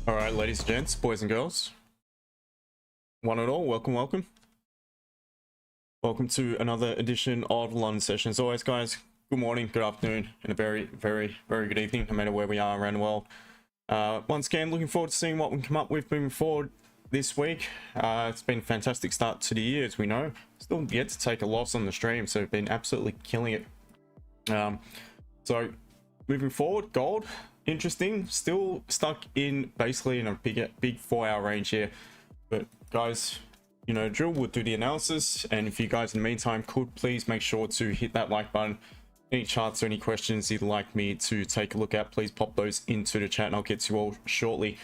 All right, ladies and gents, boys and girls, one and all, welcome. Welcome to another edition of London Session. As always, guys, good morning, good afternoon, and a very good evening, no matter where we are around the world. Once again, looking forward to seeing what we can come up with moving forward this week. It's been a fantastic start to the year, as we know. Still yet to take a loss on the stream, so been absolutely killing it. So moving forward, gold, interesting, still stuck in basically in a big 4-hour range here. But guys, you know, drill, we'll do the analysis, and if you guys in the meantime could please make sure to hit that like button. Any charts or any questions you'd like me to take a look at, please pop those into the chat and I'll get to you all shortly.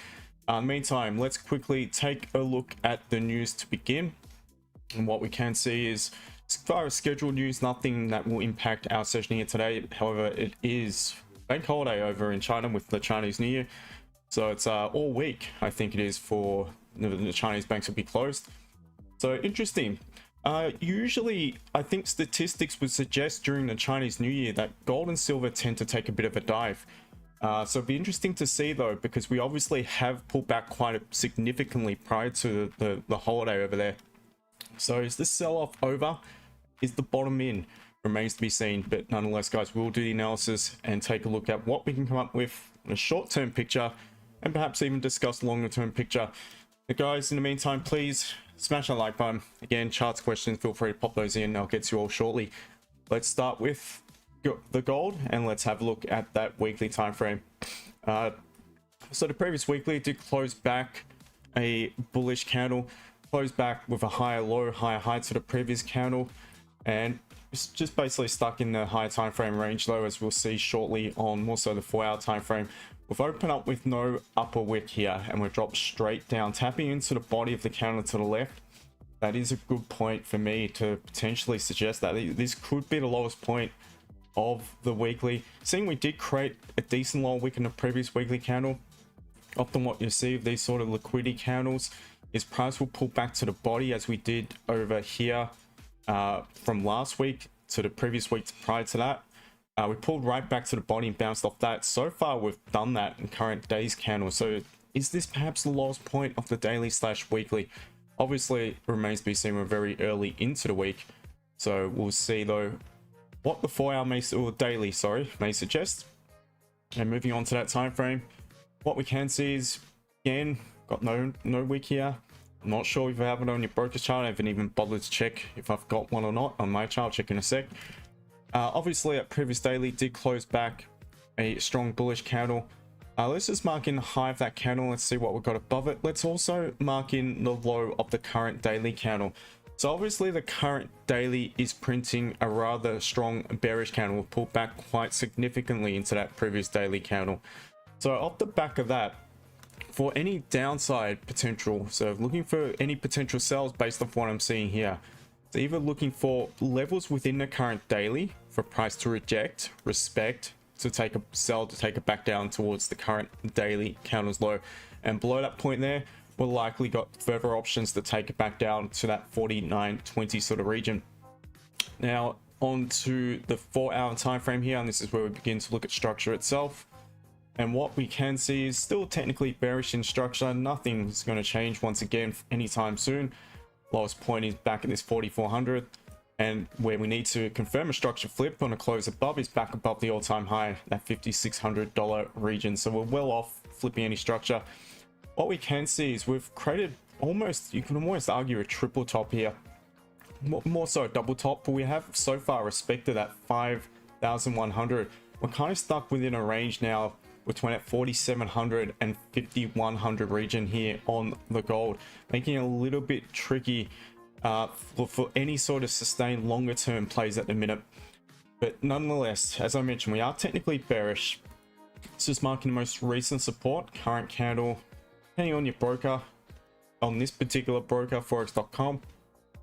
In the meantime, let's quickly take a look at the news to begin. And what we can see is, as far as scheduled news, nothing that will impact our session here today. However, it is bank holiday over in China with the Chinese New Year, so it's all week. I think it is for the Chinese banks will be closed. So interesting. Usually I think statistics would suggest during the Chinese New Year that gold and silver tend to take a bit of a dive. So it'd be interesting to see though, because we obviously have pulled back quite significantly prior to the holiday over there. So is this sell-off over? Is the bottom in? Remains to be seen, but nonetheless, guys, we'll do the analysis and take a look at what we can come up with in a short-term picture and perhaps even discuss longer-term picture. But guys, in the meantime, please smash that like button. Again, charts, questions, feel free to pop those in. I'll get to you all shortly. Let's start with the gold and let's have a look at that weekly time frame. So the previous weekly did close back a bullish candle, closed back with a higher low, higher high to the previous candle, and it's just basically stuck in the higher time frame range though, as we'll see shortly on more so the 4-hour time frame. We've opened up with no upper wick here and we've dropped straight down, tapping into the body of the candle to the left. That is a good point for me to potentially suggest that this could be the lowest point of the weekly. Seeing we did create a decent lower wick in the previous weekly candle, often what you see of these sort of liquidity candles is price will pull back to the body, as we did over here from last week to the previous week prior to that. We pulled right back to the body and bounced off that. So far we've done that in current day's candle. So is this perhaps the lowest point of the daily / weekly? Obviously it remains to be seen. We're very early into the week, so we'll see though what the 4-hour may, or daily may suggest. And moving on to that time frame, what we can see is, again, got no wick here. I'm not sure if you have it on your broker's chart. I haven't even bothered to check if I've got one or not on my chart. I'll check in a sec. Obviously at previous daily did close back a strong bullish candle. Let's just mark in the high of that candle. Let's see what we've got above it. Let's also mark in the low of the current daily candle. So obviously the current daily is printing a rather strong bearish candle. We've pulled back quite significantly into that previous daily candle. So off the back of that, for any downside potential, so looking for any potential sells based off what I'm seeing here, so either looking for levels within the current daily for price to reject, respect, to take a sell, to take it back down towards the current daily candle's low, and below that point there, we're likely got further options to take it back down to that 49.20 sort of region. Now on to the 4-hour time frame here, and this is where we begin to look at structure itself. And what we can see is still technically bearish in structure. Nothing's going to change once again anytime soon. Lowest point is back at this 4400, and where we need to confirm a structure flip on a close above is back above the all-time high, that $5,600 region. So we're well off flipping any structure. What we can see is we've created almost, you can almost argue, a triple top here, more so a double top, but we have so far respected that 5,100. We're kind of stuck within a range now between at 4,700 and 5,100 region here on the gold, making it a little bit tricky for any sort of sustained longer term plays at the minute. But nonetheless, as I mentioned, we are technically bearish. It's just marking the most recent support, current candle, depending on your broker. On this particular broker, Forex.com,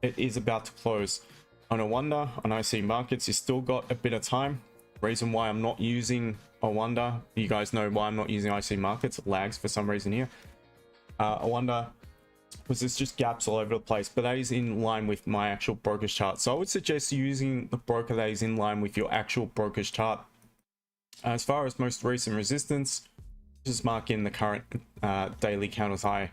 it is about to close. On a wonder, on IC markets, you still got a bit of time. Reason why I'm not using a wonder, you guys know why I'm not using IC markets. It lags for some reason here. A wonder was this just gaps all over the place, but that is in line with my actual broker's chart. So I would suggest using the broker that is in line with your actual broker's chart. As far as most recent resistance, just mark in the current daily candles high,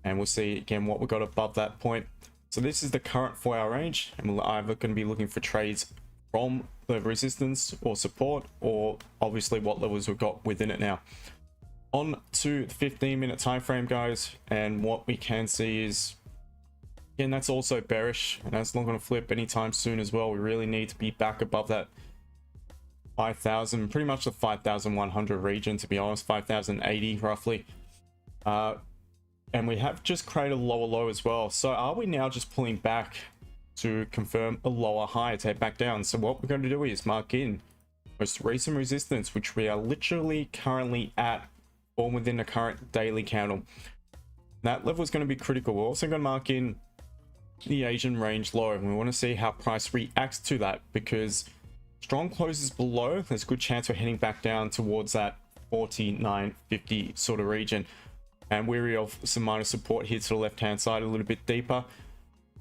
and we'll see again what we got above that point. So this is the current 4-hour range, and we're either going to be looking for trades from the resistance or support, or obviously what levels we've got within it now. On to the 15-minute time frame, guys, and what we can see is, again, that's also bearish, and that's not going to flip anytime soon as well. We really need to be back above that 5,000, pretty much the 5,100 region, to be honest, 5,080 roughly. And we have just created a lower low as well. So are we now just pulling back to confirm a lower high to head back down? So what we're going to do is mark in most recent resistance, which we are literally currently at, or within the current daily candle. That level is going to be critical. We're also going to mark in the Asian range low, and we want to see how price reacts to that, because strong closes below, there's a good chance we're heading back down towards that 49.50 sort of region. And weary of some minor support here to the left hand side a little bit deeper,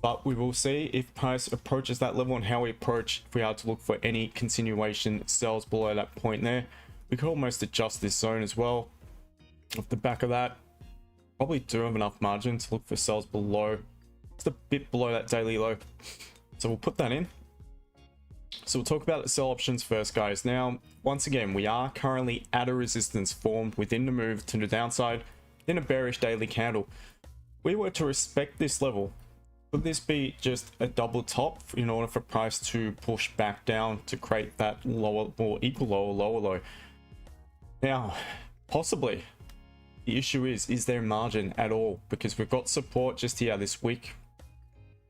but we will see if price approaches that level and how we approach if we are to look for any continuation sells below that point there. We could almost adjust this zone as well. Off the back of that, probably do have enough margin to look for sells below, just a bit below that daily low. So we'll put that in. So we'll talk about the sell options first, guys. Now, once again, we are currently at a resistance formed within the move to the downside in a bearish daily candle. We were to respect this level, would this be just a double top in order for price to push back down to create that lower or equal lower low? Now, possibly. The issue is there margin at all? Because we've got support just here. This wick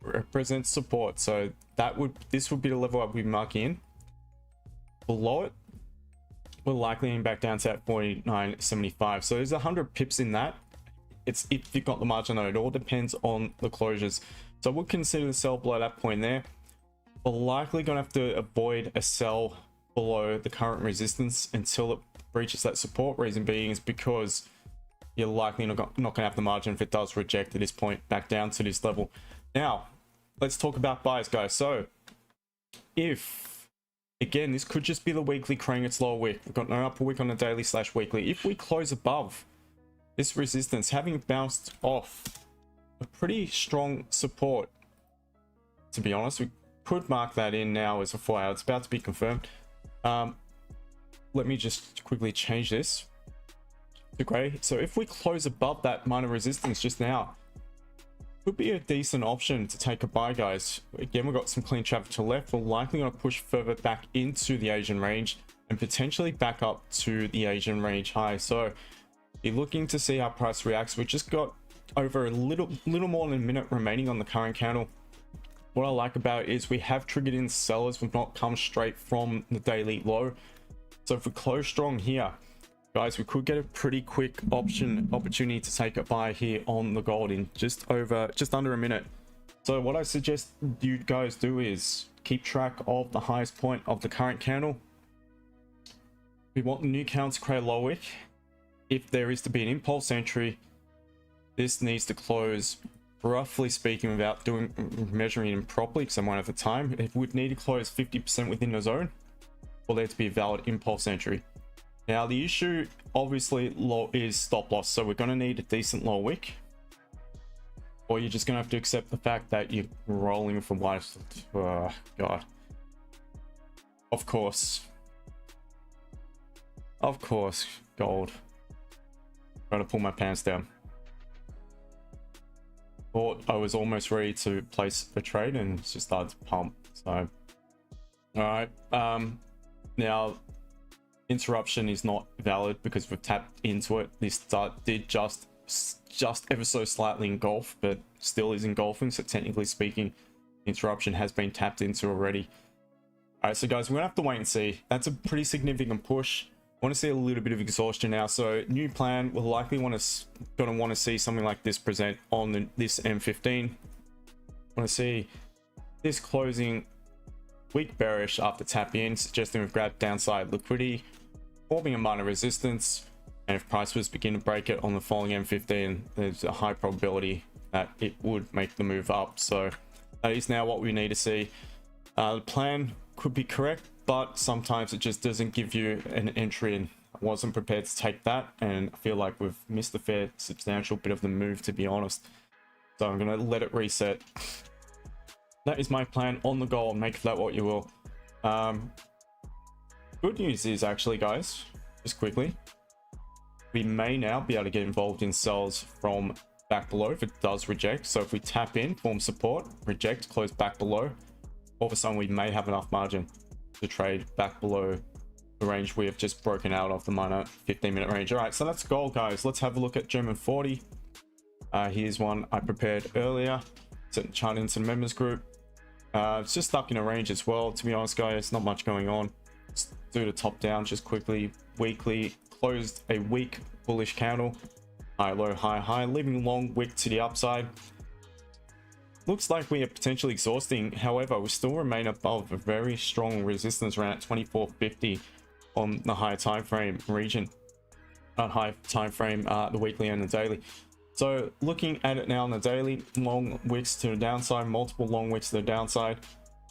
represents support, so this would be the level I'd be marking in. Below it, we're likely in back down to that 49.75. So there's 100 pips in that. It's if you've got the margin, though. It all depends on the closures. So we'll consider the sell below that point there. We're likely going to have to avoid a sell below the current resistance until it breaches that support. Reason being is because you're likely not going to have the margin if it does reject at this point back down to this level. Now, let's talk about buys, guys. So if, again, this could just be the weekly creating its lower wick. We've got no upper wick on the daily / weekly. If we close above this resistance, having bounced off a pretty strong support, to be honest, we could mark that in now as a 4-hour. It's about to be confirmed. Let me just quickly change this to gray. So if we close above that minor resistance just now, could be a decent option to take a buy, guys. Again, we've got some clean traffic to the left. We're likely going to push further back into the Asian range and potentially back up to the Asian range high. So you're looking to see how price reacts. We've just got over a little more than a minute remaining on the current candle. What I like about it is we have triggered in sellers. We've not come straight from the daily low. So if we close strong here, guys, we could get a pretty quick opportunity to take a buy here on the gold in just under a minute. So what I suggest you guys do is keep track of the highest point of the current candle. We want the new candle to create a low wick. If there is to be an impulse entry, this needs to close, roughly speaking, without measuring it properly because I won't have the time. It would need to close 50% within the zone for there to be a valid impulse entry. Now the issue obviously is stop loss, so we're going to need a decent low wick, or you're just going to have to accept the fact that you're rolling from white. Oh god, of course gold. Trying to pull my pants down. Thought I was almost ready to place a trade and just started to pump. So all right, now interruption is not valid because we've tapped into it. This did just ever so slightly engulf, but still is engulfing, so technically speaking interruption has been tapped into already. All right, so guys, we're gonna have to wait and see. That's a pretty significant push. I want to see a little bit of exhaustion now, so new plan, we'll likely want to see something like this present on this M15. Want to see this closing weak bearish after tap in, suggesting we've grabbed downside liquidity, forming a minor resistance, and if price was begin to break it on the following M15, there's a high probability that it would make the move up. So that is now what we need to see. The plan could be correct, but sometimes it just doesn't give you an entry in. I wasn't prepared to take that, and I feel like we've missed a fair substantial bit of the move, to be honest. So I'm going to let it reset. That is my plan on the goal. Make of that what you will. Good news is actually, guys, just quickly, we may now be able to get involved in sells from back below if it does reject. So if we tap in, form support, reject, close back below, all of a sudden we may have enough margin to trade back below the range we have just broken out of, the minor 15-minute range. All right, so that's gold, guys. Let's have a look at German 40. Here's one I prepared earlier. It's a chart into the members group. It's just stuck in a range as well, to be honest, guys. Not much going on. Let's do the top down just quickly. Weekly closed a weak bullish candle, high low high high, leaving long wick to the upside. Looks like we are potentially exhausting. However, we still remain above a very strong resistance around at 2450 on the higher time frame region, high time frame, the weekly and the daily. So looking at it now on the daily, long wicks to the downside, multiple long wicks to the downside.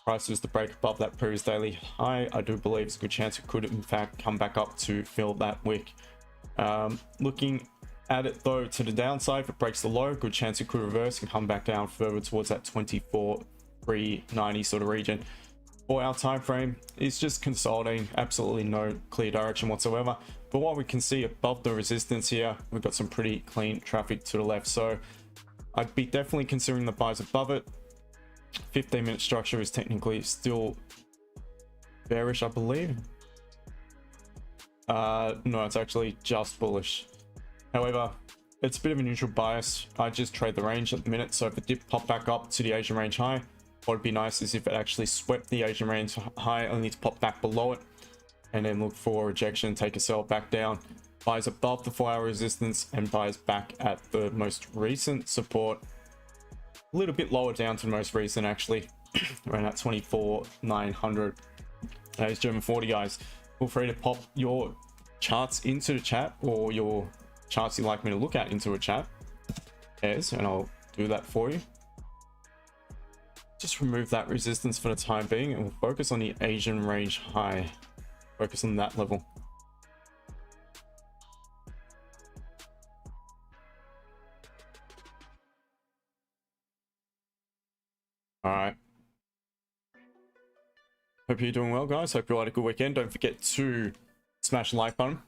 Price was to break above that previous daily high. I do believe it's a good chance it could in fact come back up to fill that wick. Looking at it though to the downside, if it breaks the low, good chance it could reverse and come back down further towards that 24,390 sort of region. 4 hour time frame is just consolidating, absolutely no clear direction whatsoever. But what we can see above the resistance here, we've got some pretty clean traffic to the left, so I'd be definitely considering the buys above it. 15-minute structure is technically still bearish, I believe. No, it's actually just bullish. However, it's a bit of a neutral bias. I just trade the range at the minute, so if it did pop back up to the Asian range high, what would be nice is if it actually swept the Asian range high, only to pop back below it, and then look for rejection, take a sell back down, buys above the 4 hour resistance, and buys back at the most recent support, a little bit lower down to the most recent actually, around at 24,900. That is German 40, guys. Feel free to pop your charts into the chat, or your charts you'd like me to look at into a chat, and I'll do that for you. Just remove that resistance for the time being, and we'll focus on the Asian range high. Focus on that level. All right. Hope you're doing well, guys. Hope you had a good weekend. Don't forget to smash the like button.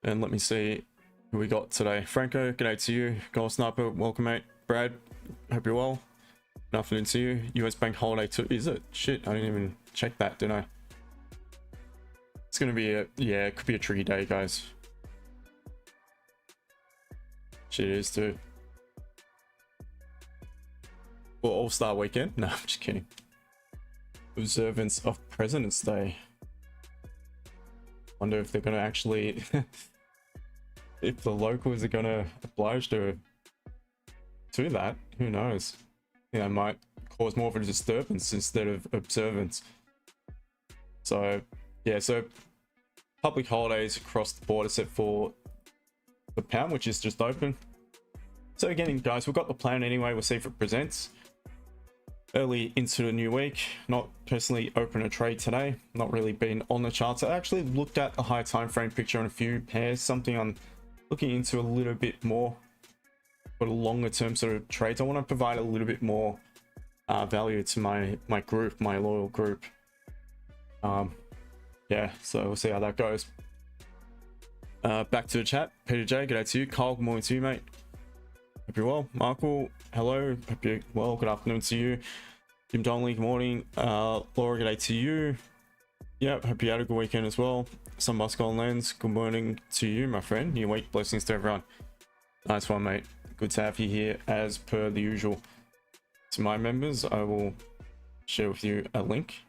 And let me see who we got today. Franco, g'day to you. Gold Sniper, welcome, mate. Brad, hope you're well. Nothing to you. US bank holiday too. Is it? Shit, I didn't even check that, didn't I? It's gonna be a, yeah, it could be a tricky day, guys. Shit, it is too. Well, All-Star weekend? No, I'm just kidding. Observance of President's Day. Wonder if they're gonna actually if the locals are gonna oblige to that. Who knows? Yeah, it might cause more of a disturbance instead of observance. So yeah, so public holidays across the board except for the pound, which is just open. So again, guys, we've got the plan anyway. We'll see if it presents early into the new week. Not personally open a trade today, not really been on the charts. I actually looked at a high time frame picture on a few pairs, something I'm looking into a little bit more for a longer term sort of trades. I want to provide a little bit more value to my group, my loyal group. Yeah, so we'll see how that goes. Back to the chat. Peter J, g'day to you. Kyle, good morning to you, mate. Hope you're well. Michael, hello. Hope you're well. Good afternoon to you. Jim Donnelly, good morning. Laura, g'day to you. Yeah, hope you had a good weekend as well. Some Muscle Lens, good morning to you, my friend. New week, blessings to everyone. Nice one, mate. Good to have you here as per the usual. To my members, I will share with you a link.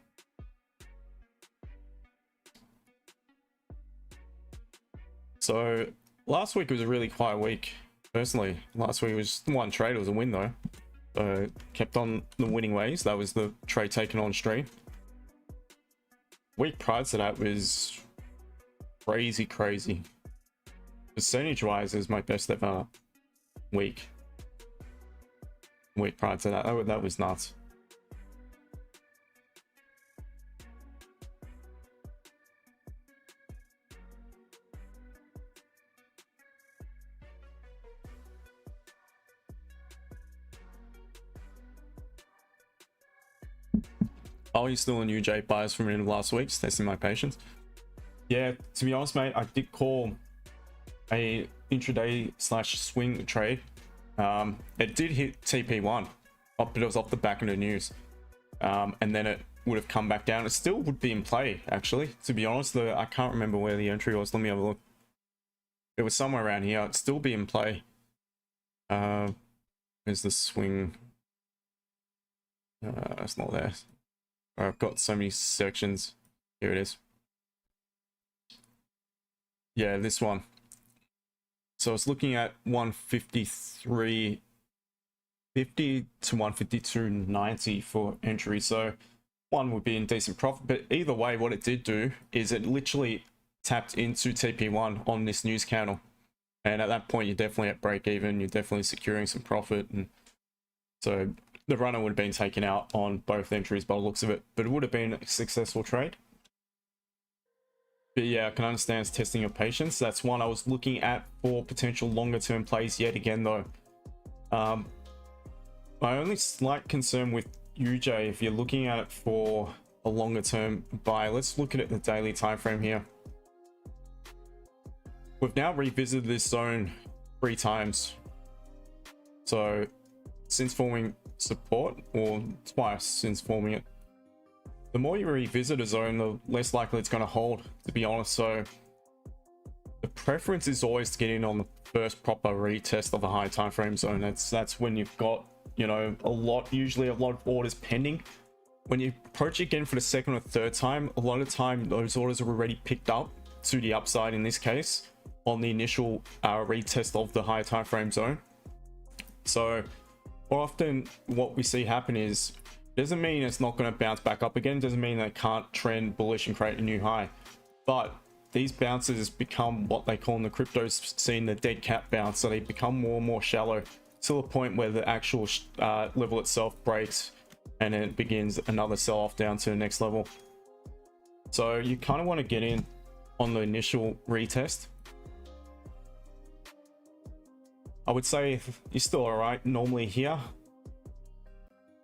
So last week was a really quiet week. Personally, last week was one trade. It was a win though. So kept on the winning ways. That was the trade taken on stream. Week prior to that was crazy. Percentage wise is my best ever week. Week prior to that, that was nuts. Oh, you're still in UJ bias from the end of last week, testing my patience. Yeah, to be honest, mate, I did call a intraday slash swing trade. It did hit TP1, but it was off the back of the news. And then it would have come back down. It still would be in play, actually. To be honest, I can't remember where the entry was. Let me have a look. It was somewhere around here. It'd still be in play. There's the swing. It's not there. I've got so many sections. Here it is. Yeah, this one. So it's looking at 153.50 to 152.90 for entry. So one would be in decent profit, but either way, what it did do is it literally tapped into TP1 on this news candle, and at that point you're definitely at break even. You're definitely securing some profit, and so the runner would have been taken out on both entries by the looks of it, but it would have been a successful trade. But yeah, I can understand it's testing your patience. That's one I was looking at for potential longer term plays yet again though. My only slight concern with UJ, if you're looking at it for a longer term buy, let's look at it in the daily time frame here. We've now revisited this zone 3 times. So since forming support, or twice since forming it. The more you revisit a zone, the less likely it's going to hold, to be honest. So the preference is always to get in on the first proper retest of a high time frame zone. That's when you've got, you know, usually a lot of orders pending. When you approach it again for the second or third time, a lot of time those orders are already picked up to the upside, in this case on the initial retest of the high time frame zone. So more often what we see happen is, doesn't mean it's not going to bounce back up again, doesn't mean they can't trend bullish and create a new high, but these bounces become what they call in the crypto scene the dead cat bounce. So they become more and more shallow to the point where the actual level itself breaks, and then it begins another sell-off down to the next level. So you kind of want to get in on the initial retest. I would say you're still all right normally here,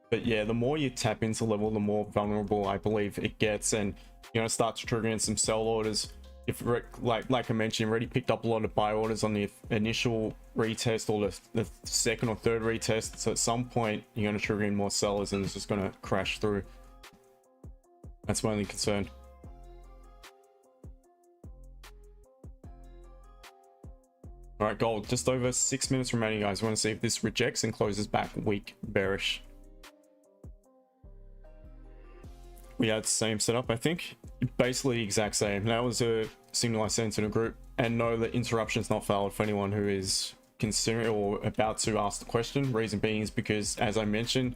but yeah, the more you tap into level, the more vulnerable I believe it gets, and you know, start to trigger in some sell orders. If like I mentioned, already picked up a lot of buy orders on the initial retest or the second or third retest, so at some point you're going to trigger in more sellers and it's just going to crash through. That's my only concern. All right, gold, just over 6 minutes remaining, guys. I want to see if this rejects and closes back weak bearish. We had the same setup, I think. Basically exact same. That was a signal I sent in a group. And no, the interruption is not valid for anyone who is considering or about to ask the question. Reason being is because, as I mentioned,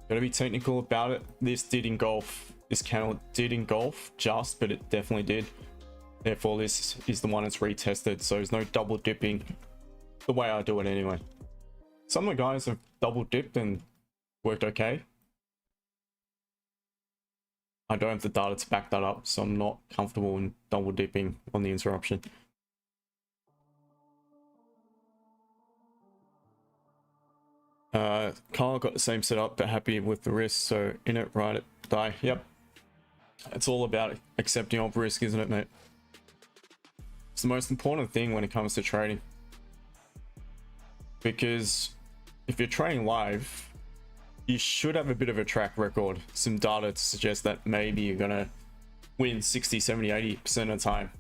gotta be technical about it. This did engulf, this candle did engulf just, but it definitely did. Therefore, this is the one that's retested. So there's no double dipping the way I do it anyway. Some of the guys have double dipped and worked okay. I don't have the data to back that up, so I'm not comfortable in double dipping on the interruption. Kyle got the same setup, but happy with the risk. So in it, ride it, die. Yep. It's all about accepting of risk, isn't it, mate? It's the most important thing when it comes to trading. Because if you're trading live, you should have a bit of a track record, some data to suggest that maybe you're gonna win 60, 70, 80% of the time,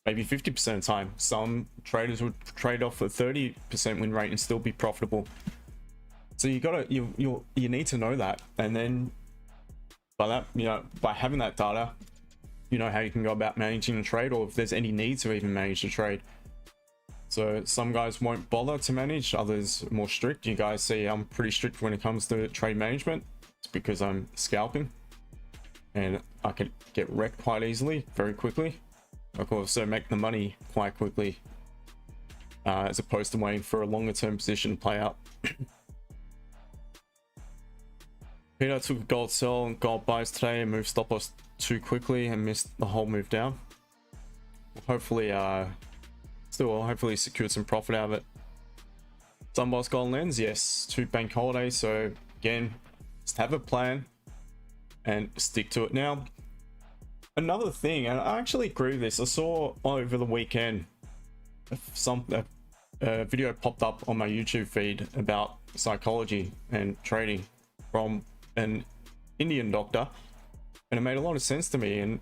maybe 50% of the time. Some traders would trade off a 30% win rate and still be profitable. So you need to know that, and then by that, you know, by having that data, you know how you can go about managing the trade, or if there's any need to even manage the trade. So some guys won't bother to manage, others are more strict. You guys see I'm pretty strict when it comes to trade management. It's because I'm scalping and I can get wrecked quite easily, very quickly. Of course, so make the money quite quickly, as opposed to waiting for a longer term position to play out. Peter took a gold sell and gold buys today and moved stop loss too quickly and missed the whole move down. Hopefully, hopefully secured some profit out of it. Sunboss Golden Lens, yes, 2 bank holidays. So again, just have a plan. and stick to it. Now, another thing, and I actually agree with this, I saw over the weekend a video popped up on my YouTube feed about psychology and trading from an Indian doctor, and it made a lot of sense to me. And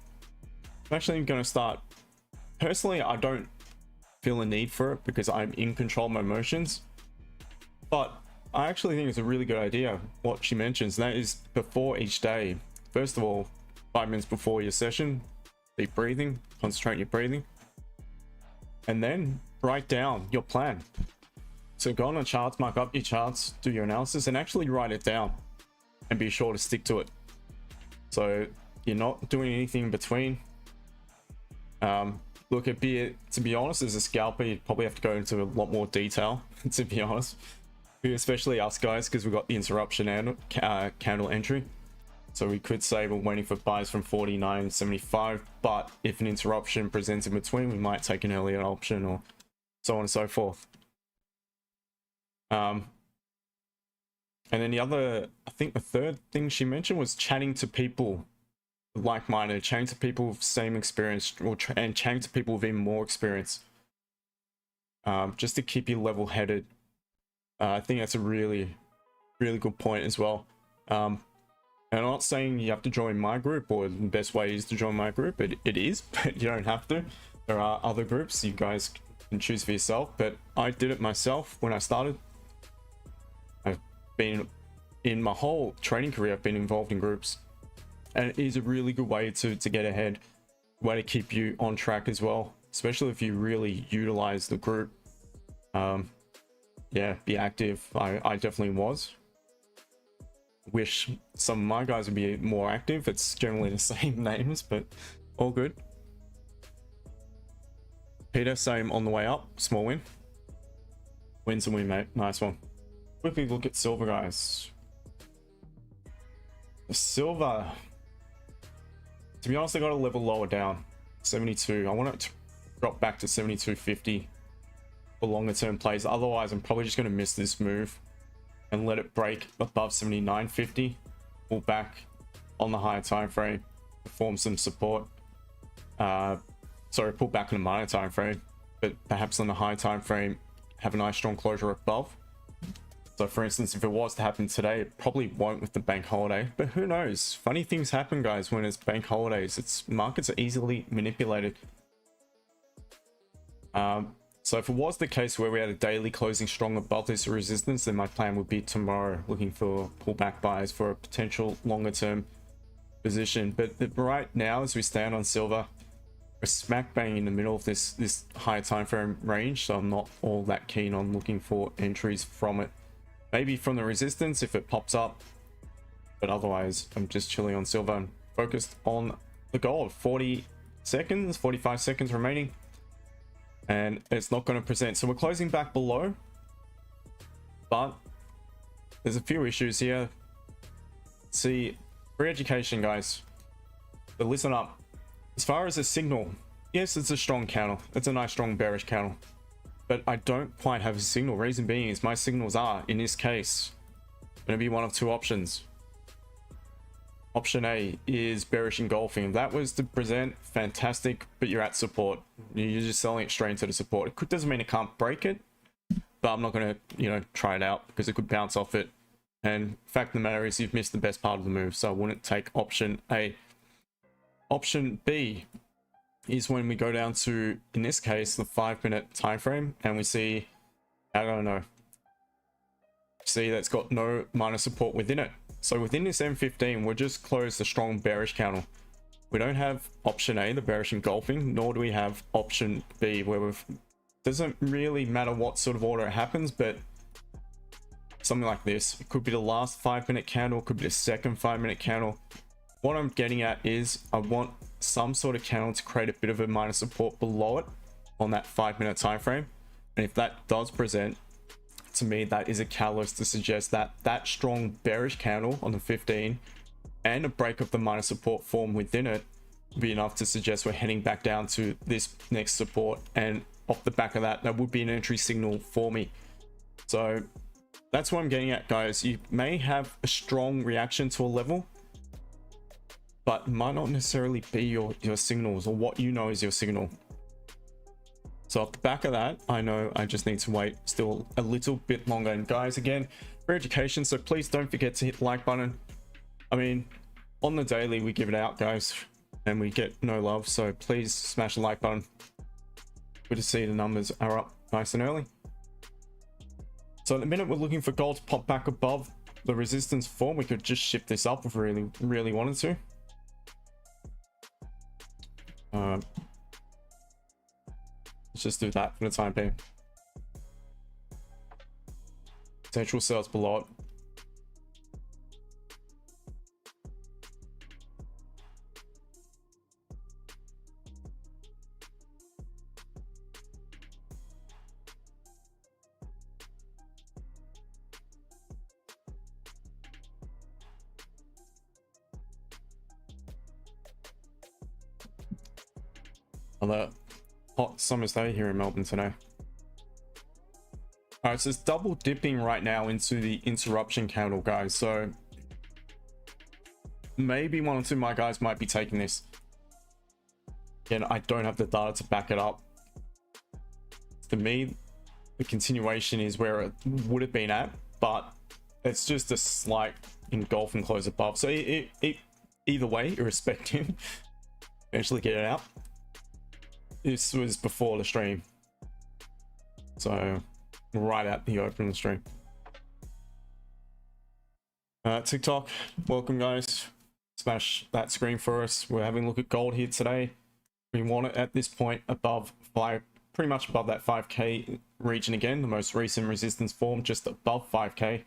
I'm actually going to start. Personally, I don't feel a need for it because I'm in control of my emotions, but I actually think it's a really good idea what she mentions, and that is before each day. First of all, 5 minutes before your session, deep breathing, concentrate on your breathing, and then write down your plan. So go on the charts, mark up your charts, do your analysis, and actually write it down and be sure to stick to it. So you're not doing anything in between. Look, to be honest, as a scalper, you'd probably have to go into a lot more detail, to be honest, especially us guys, because we've got the interruption and candle entry. So we could say we're waiting for buys from 49.75, but if an interruption presents in between, we might take an earlier option or so on and so forth. And then the other, I think the third thing she mentioned was chatting to people like-minded, chatting to people with same experience, and chatting to people with even more experience, just to keep you level-headed. I think that's a really good point as well. And I'm not saying you have to join my group, or the best way is to join my group. It is, but you don't have to. There are other groups you guys can choose for yourself, but I did it myself when I started. I've been, in my whole trading career, I've been involved in groups, and it is a really good way to get ahead, way to keep you on track as well, especially if you really utilize the group. Yeah, be active. I definitely was. Wish some of my guys would be more active. It's generally the same names, but all good. Peter, same on the way up, small win. Win's a win, mate. Nice one. Quickly look at silver, guys. The silver, to be honest, I got a level lower down, 72. I want it to drop back to 72.50 for longer term plays. Otherwise, I'm probably just going to miss this move and let it break above 79.50, pull back on the higher time frame, form some support. Sorry, pull back on the minor time frame, but perhaps on the high time frame, have a nice strong closure above. So for instance, if it was to happen today, it probably won't with the bank holiday, but who knows? Funny things happen, guys, when it's bank holidays. Markets are easily manipulated. So if it was the case where we had a daily closing strong above this resistance, then my plan would be tomorrow looking for pullback buys for a potential longer term position. But right now, as we stand on silver, we're smack bang in the middle of this higher time frame range, so I'm not all that keen on looking for entries from it. Maybe from the resistance if it pops up, but otherwise I'm just chilling on silver and focused on the gold. 40 seconds, 45 seconds remaining, and it's not going to present. So we're closing back below, but there's a few issues here. See, free education, guys, but listen up. As far as a signal, yes, it's a strong candle. It's a nice strong bearish candle, but I don't quite have a signal. Reason being is my signals are, in this case, going to be one of two options. Option A is bearish engulfing. If that was to present, fantastic, but you're at support. You're just selling it straight into the support. It doesn't mean it can't break it, but I'm not going to, try it out because it could bounce off it. And fact of the matter is you've missed the best part of the move, so I wouldn't take option A. Option B is when we go down to, in this case, the 5-minute time frame, and we see, I don't know, see that's got no minor support within it. So within this M15, we're just closed a strong bearish candle. We don't have option A, the bearish engulfing, nor do we have option B, where we've, doesn't really matter what sort of order it happens, but something like this. It could be the last 5-minute candle, it could be the second 5-minute candle. What I'm getting at is I want some sort of candle to create a bit of a minor support below it on that 5-minute time frame. And if that does present, to me, that is a catalyst to suggest that that strong bearish candle on the 15 and a break of the minor support form within it will be enough to suggest we're heading back down to this next support. And off the back of that, that would be an entry signal for me. So that's what I'm getting at, guys. You may have a strong reaction to a level, but might not necessarily be your signals or what you know is your signal. So off the back of that, I know I just need to wait still a little bit longer. And guys, again, for education, so please don't forget to hit the like button. I mean, on the daily we give it out, guys, and we get no love, so please smash the like button. Good to see the numbers are up nice and early. So in a minute, we're looking for gold to pop back above the resistance form. We could just shift this up if we really wanted to. Let's just do that for the time being. Potential sales below it. Another hot summer's day here in Melbourne today. All right, so it's double dipping right now into the interruption candle, guys. So maybe one or two of my guys might be taking this. Again, I don't have the data to back it up. To me, the continuation is where it would have been at, but it's just a slight engulf and close above. So either way, irrespective, eventually get it out. This was before the stream, so right at the open of the stream. TikTok, welcome guys. Smash that screen for us. We're having a look at gold here today. We want it at this point above pretty much above that 5k region again, the most recent resistance form, just above 5k,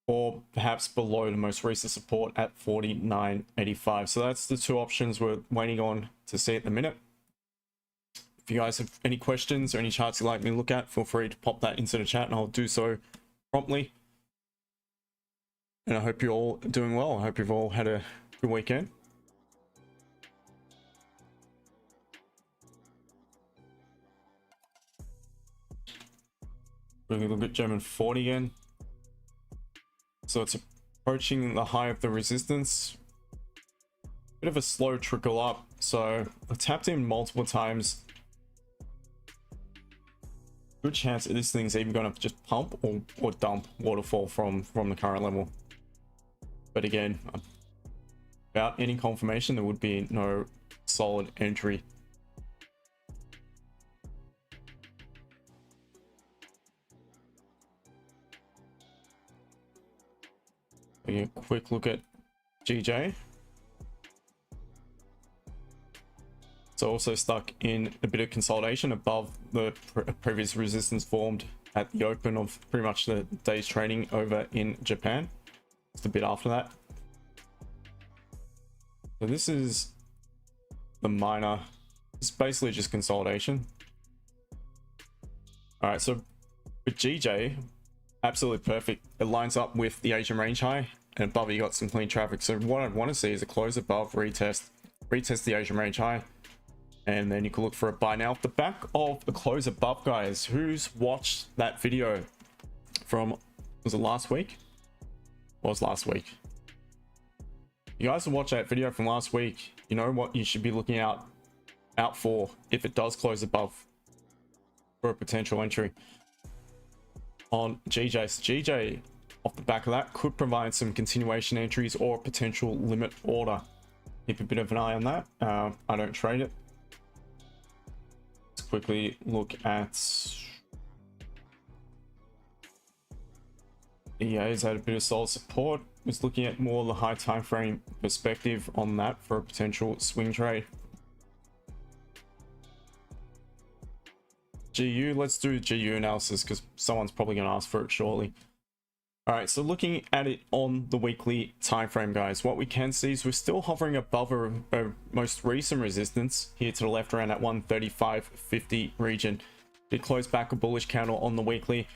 or perhaps below the most recent support at 49.85. So that's the two options we're waiting on to see at the minute. If you guys have any questions or any charts you'd like me to look at, feel free to pop that into the chat and I'll do so promptly. And I hope you're all doing well. I hope you've all had a good weekend. We're going to look at German 40 again. So it's approaching the high of the resistance. Bit of a slow trickle up. So I tapped in multiple times. Good chance that this thing's even going to just pump or dump waterfall from the current level. But again, without any confirmation, there would be no solid entry. Taking a quick look at GJ. It's also stuck in a bit of consolidation above the previous resistance formed at the open of pretty much the day's trading over in Japan. Just a bit after that. So this is the minor. It's basically just consolidation. All right, so with GJ, absolutely perfect. It lines up with the Asian range high, and above it you got some clean traffic. So what I'd want to see is a close above, retest the Asian range high. And then you can look for a buy. Now, off the back of the close above, guys, who's watched that video from, was it last week? Was last week. You guys who watched that video from last week, you know what you should be looking out for if it does close above for a potential entry on GJ. So GJ, off the back of that, could provide some continuation entries or a potential limit order. Keep a bit of an eye on that. I don't trade it. Quickly look at EA's had a bit of solid support. Was looking at more the high time frame perspective on that for a potential swing trade. GU, let's do GU analysis because someone's probably going to ask for it shortly. All right, so looking at it on the weekly time frame, guys, what we can see is we're still hovering above a most recent resistance here to the left around that 135.50 region. It closed back a bullish candle on the weekly.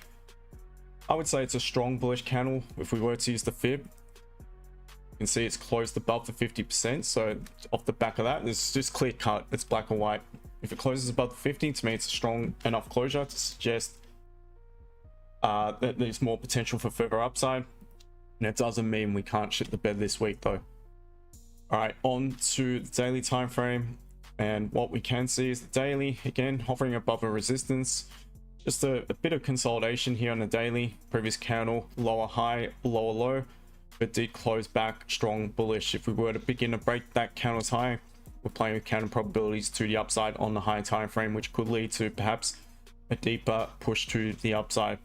I would say it's a strong bullish candle. If we were to use the FEB, you can see it's closed above the 50%. So off the back of that, it's just clear cut. It's black and white. If it closes above the 50, to me, it's a strong enough closure to suggest that there's more potential for further upside. And it doesn't mean we can't shit the bed this week though. All right, on to the daily time frame, and what we can see is the daily again hovering above a resistance. Just a bit of consolidation here on the daily. Previous candle, lower high, lower low, but did close back strong bullish. If we were to begin to break that candle's high, we're playing with counter probabilities to the upside on the higher time frame, which could lead to perhaps a deeper push to the upside.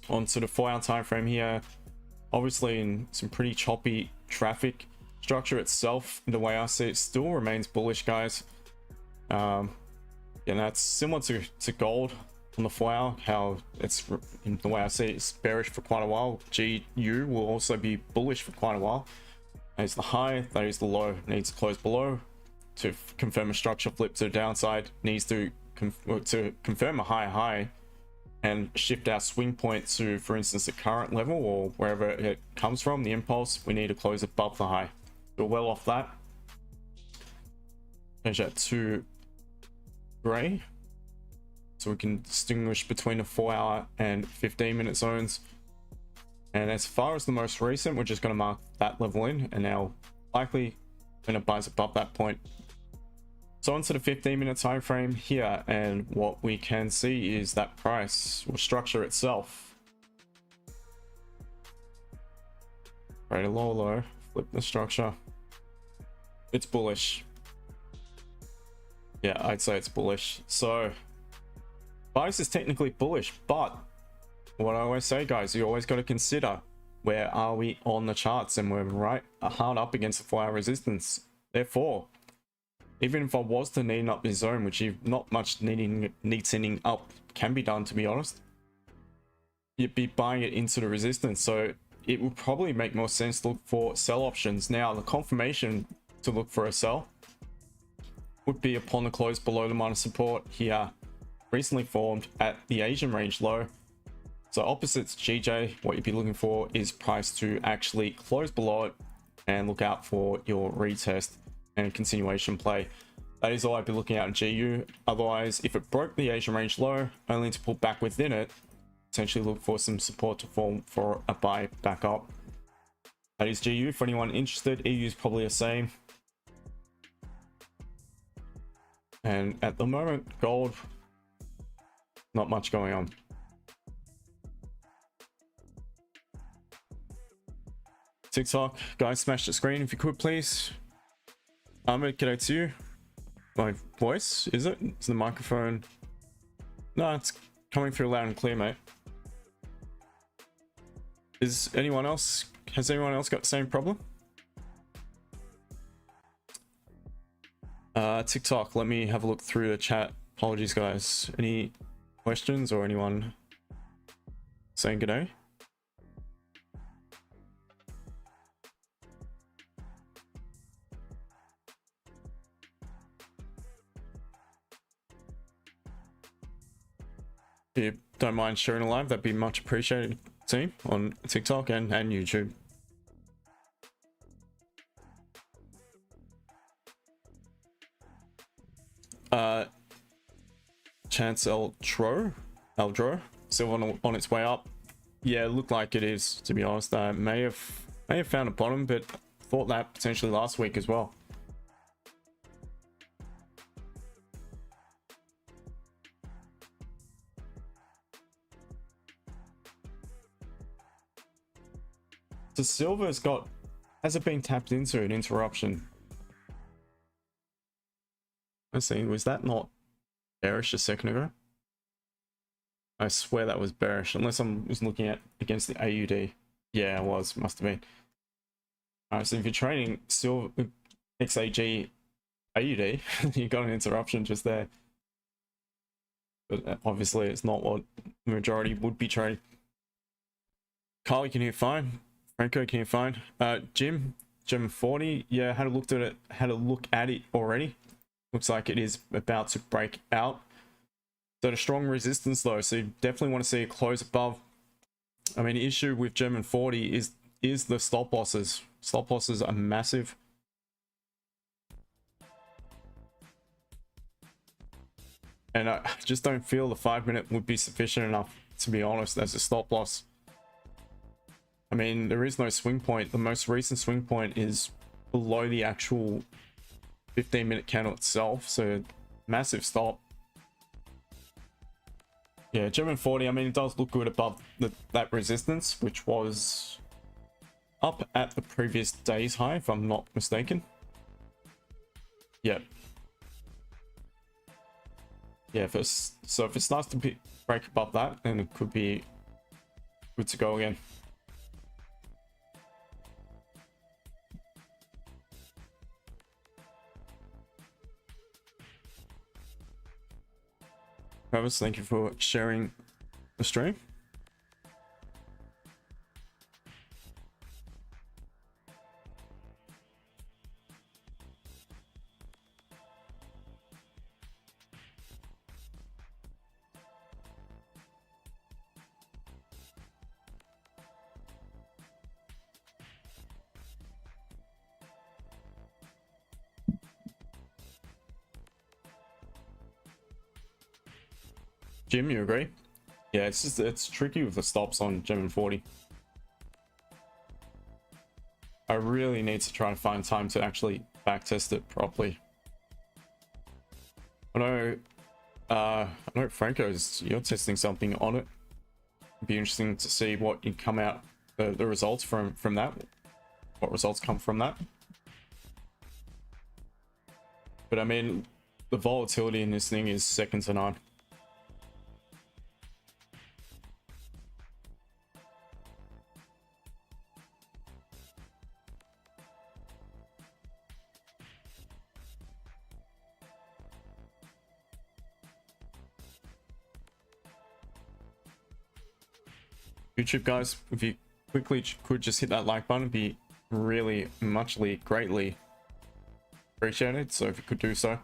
Onto the 4 hour time frame here, obviously in some pretty choppy traffic. Structure itself, the way I see it, still remains bullish, guys. And that's similar to gold on the 4 hour, how it's, in the way I see it, it's bearish for quite a while. GU will also be bullish for quite a while. That is the high, that is the low. Needs to close below to confirm a structure flip to the downside. Needs to confirm a high and shift our swing point to, for instance, the current level or wherever it comes from, the impulse. We need to close above the high. We're well off that. Change that to gray, so we can distinguish between the 4 hour and 15-minute zones. And as far as the most recent, we're just going to mark that level in, and now likely going to buzz above that point. So onto the 15-minute time frame here, and what we can see is that price or structure itself. Right, a low, flip the structure. It's bullish. Yeah, I'd say it's bullish. So price is technically bullish, but what I always say, guys, you always got to consider where are we on the charts, and we're right hard up against the 4 hour resistance. Therefore, even if I was to neaten up this zone, which you've not much neatening up can be done, to be honest, you'd be buying it into the resistance. So it would probably make more sense to look for sell options. Now, the confirmation to look for a sell would be upon the close below the minor support here, recently formed at the Asian range low. So opposites GJ, what you'd be looking for is price to actually close below it, and look out for your retest and continuation play. That is all I'd be looking at in GU. Otherwise, if it broke the Asian range low, only to pull back within it, potentially look for some support to form for a buy back up. That is GU. For anyone interested, EU is probably the same. And at the moment, gold, not much going on. TikTok, guys, smash the screen if you could, please. Ahmed, g'day to you. My voice, is it? Is the microphone? No, it's coming through loud and clear, mate. Is anyone else, has anyone else got the same problem? TikTok, let me have a look through the chat. Apologies, guys. Any questions or anyone saying good day? If you don't mind sharing a live, that'd be much appreciated, team, on TikTok and YouTube. Chance Eldro, still on its way up. Yeah, it looked like it is, to be honest. May have found a bottom, but thought that potentially last week as well. So silver's got, has it been tapped into an interruption? Let's see, was that not bearish a second ago? I swear that was bearish, unless I was looking at against the AUD. Yeah, it was, must have been. Alright, so if you're trading silver XAG AUD, you got an interruption just there. But obviously it's not what the majority would be trading. Carly can hear fine. Franco can hear fine. Jim 40, yeah, had a look at it already. Looks like it is about to break out. So the strong resistance though, so you definitely want to see it close above. I mean, the issue with German 40 is the stop losses. Stop losses are massive. And I just don't feel the 5-minute would be sufficient enough, to be honest, as a stop loss. I mean, there is no swing point. The most recent swing point is below the actual 15-minute candle itself, so massive stop. Yeah, German 40, I mean, it does look good above that resistance, which was up at the previous day's high, if I'm not mistaken. Yeah. Yeah, if it starts to break above that, then it could be good to go again. Travis, thank you for sharing the stream. Jim, you agree? Yeah, it's tricky with the stops on German 40. I really need to try and find time to actually backtest it properly. I know Franco's, you're testing something on it. It'd be interesting to see what you come out, the results from that. What results come from that. But I mean, the volatility in this thing is second to none. YouTube guys, if you quickly could just hit that like button, it'd be really greatly appreciated. So if you could do so.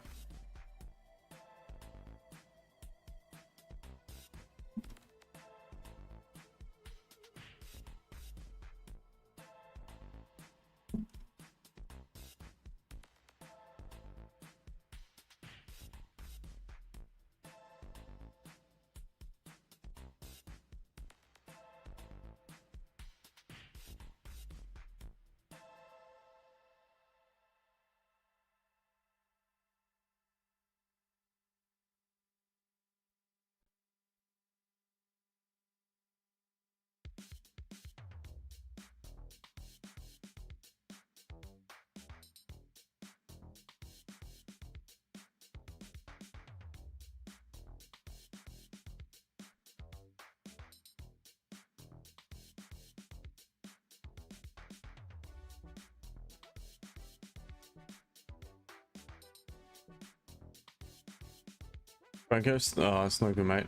Francos, it's no good, mate.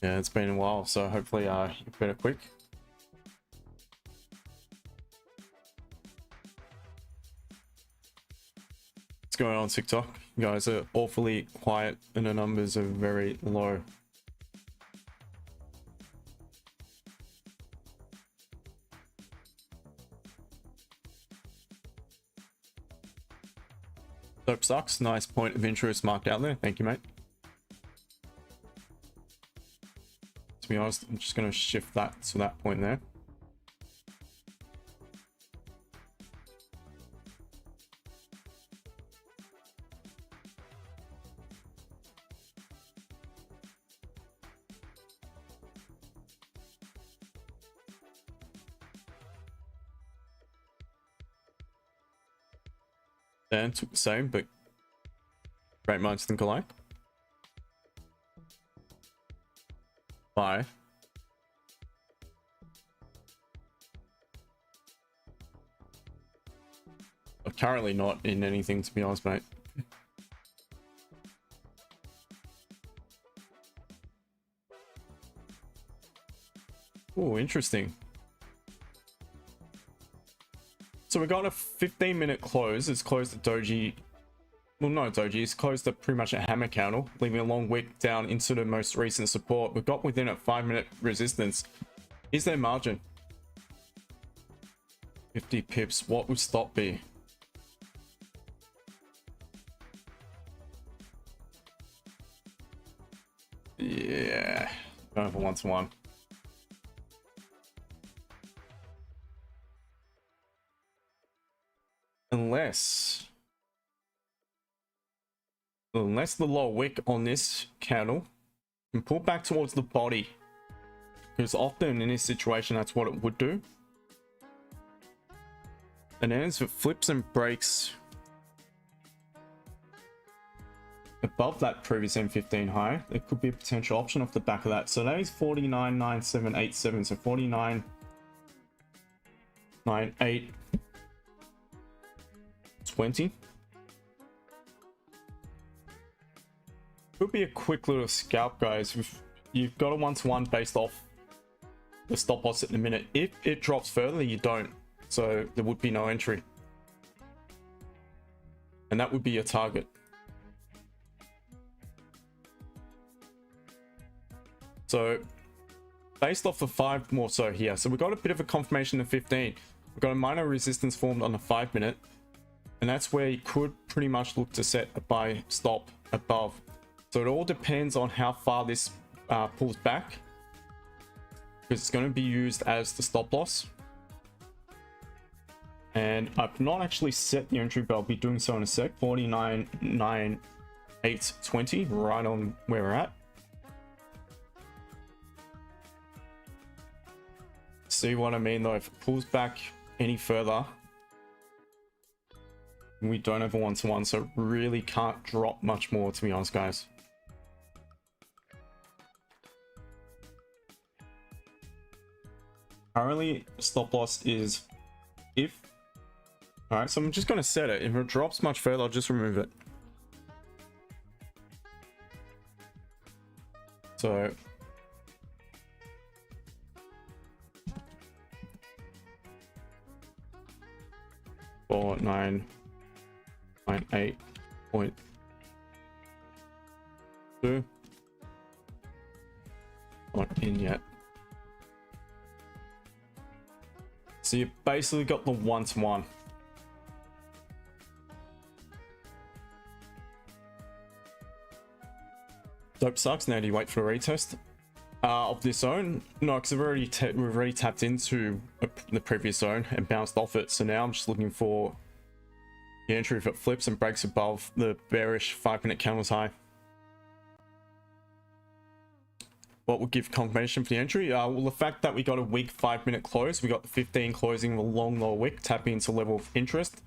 Yeah, it's been a while, so hopefully you're better quick. What's going on TikTok? You guys are awfully quiet and the numbers are very low. Dope sucks. Nice point of interest marked out there. Thank you, mate. To be honest, I'm just going to shift that to that point there. Dan took the same, but great minds think alike. Bye. I'm currently not in anything, to be honest, mate. Oh, interesting. So we got a 15-minute close. It's closed at doji. Well, not doji. It's closed at pretty much a hammer candle, leaving a long wick down into the most recent support. We've got within a 5-minute resistance. Is there margin? 50 pips. What would stop be? Yeah. Going for 1-to-1. unless the lower wick on this candle can pull back towards the body, because often in this situation that's what it would do. And then as it flips and breaks above that previous M15 high, there could be a potential option off the back of that. So that is 49.9787, so 49.9820. Could be a quick little scalp, guys. You've got a 1-to-1 based off the stop loss at the minute. If it drops further, you don't, so there would be no entry, and that would be your target. So based off the 5 more so here, so we've got a bit of a confirmation of 15. We've got a minor resistance formed on the 5 minute, and that's where you could pretty much look to set a buy stop above. So it all depends on how far this pulls back, because it's going to be used as the stop loss. And I've not actually set the entry, but I'll be doing so in a sec. 49.9820, right on where we're at. See what I mean though? If it pulls back any further, we don't have a 1-to-1, so it really can't drop much more, to be honest, guys. Currently, stop loss is if. Alright, so I'm just going to set it. If it drops much further, I'll just remove it. So for 9.8.2. Not in yet. So you basically got the 1-to-1. Dope sucks. Now do you wait for a retest of this zone? No, because we've already tapped into the previous zone and bounced off it. So now I'm just looking for the entry if it flips and breaks above the bearish 5-minute candles high. What would give confirmation for the entry? Well, the fact that we got a weak 5-minute close, we got the 15 closing with a long lower wick, tapping into level of interest,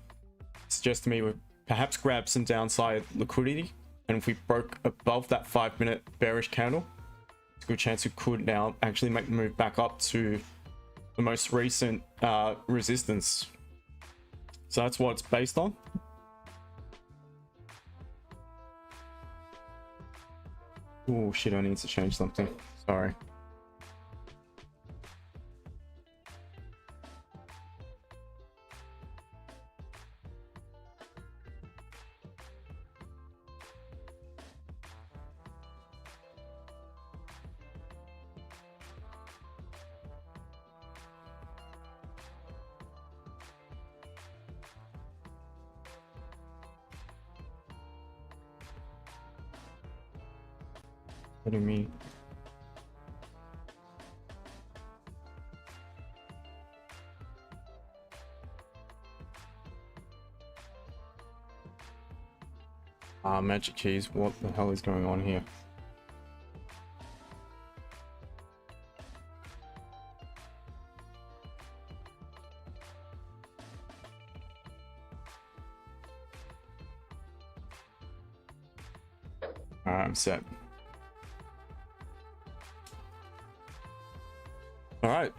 suggests to me we perhaps grab some downside liquidity. And if we broke above that 5-minute bearish candle, it's a good chance we could now actually make the move back up to the most recent resistance. So that's what it's based on. Oh shit, I need to change something. Sorry. What do you mean? MagicKeys, what the hell is going on here? Alright, I'm set. Alright.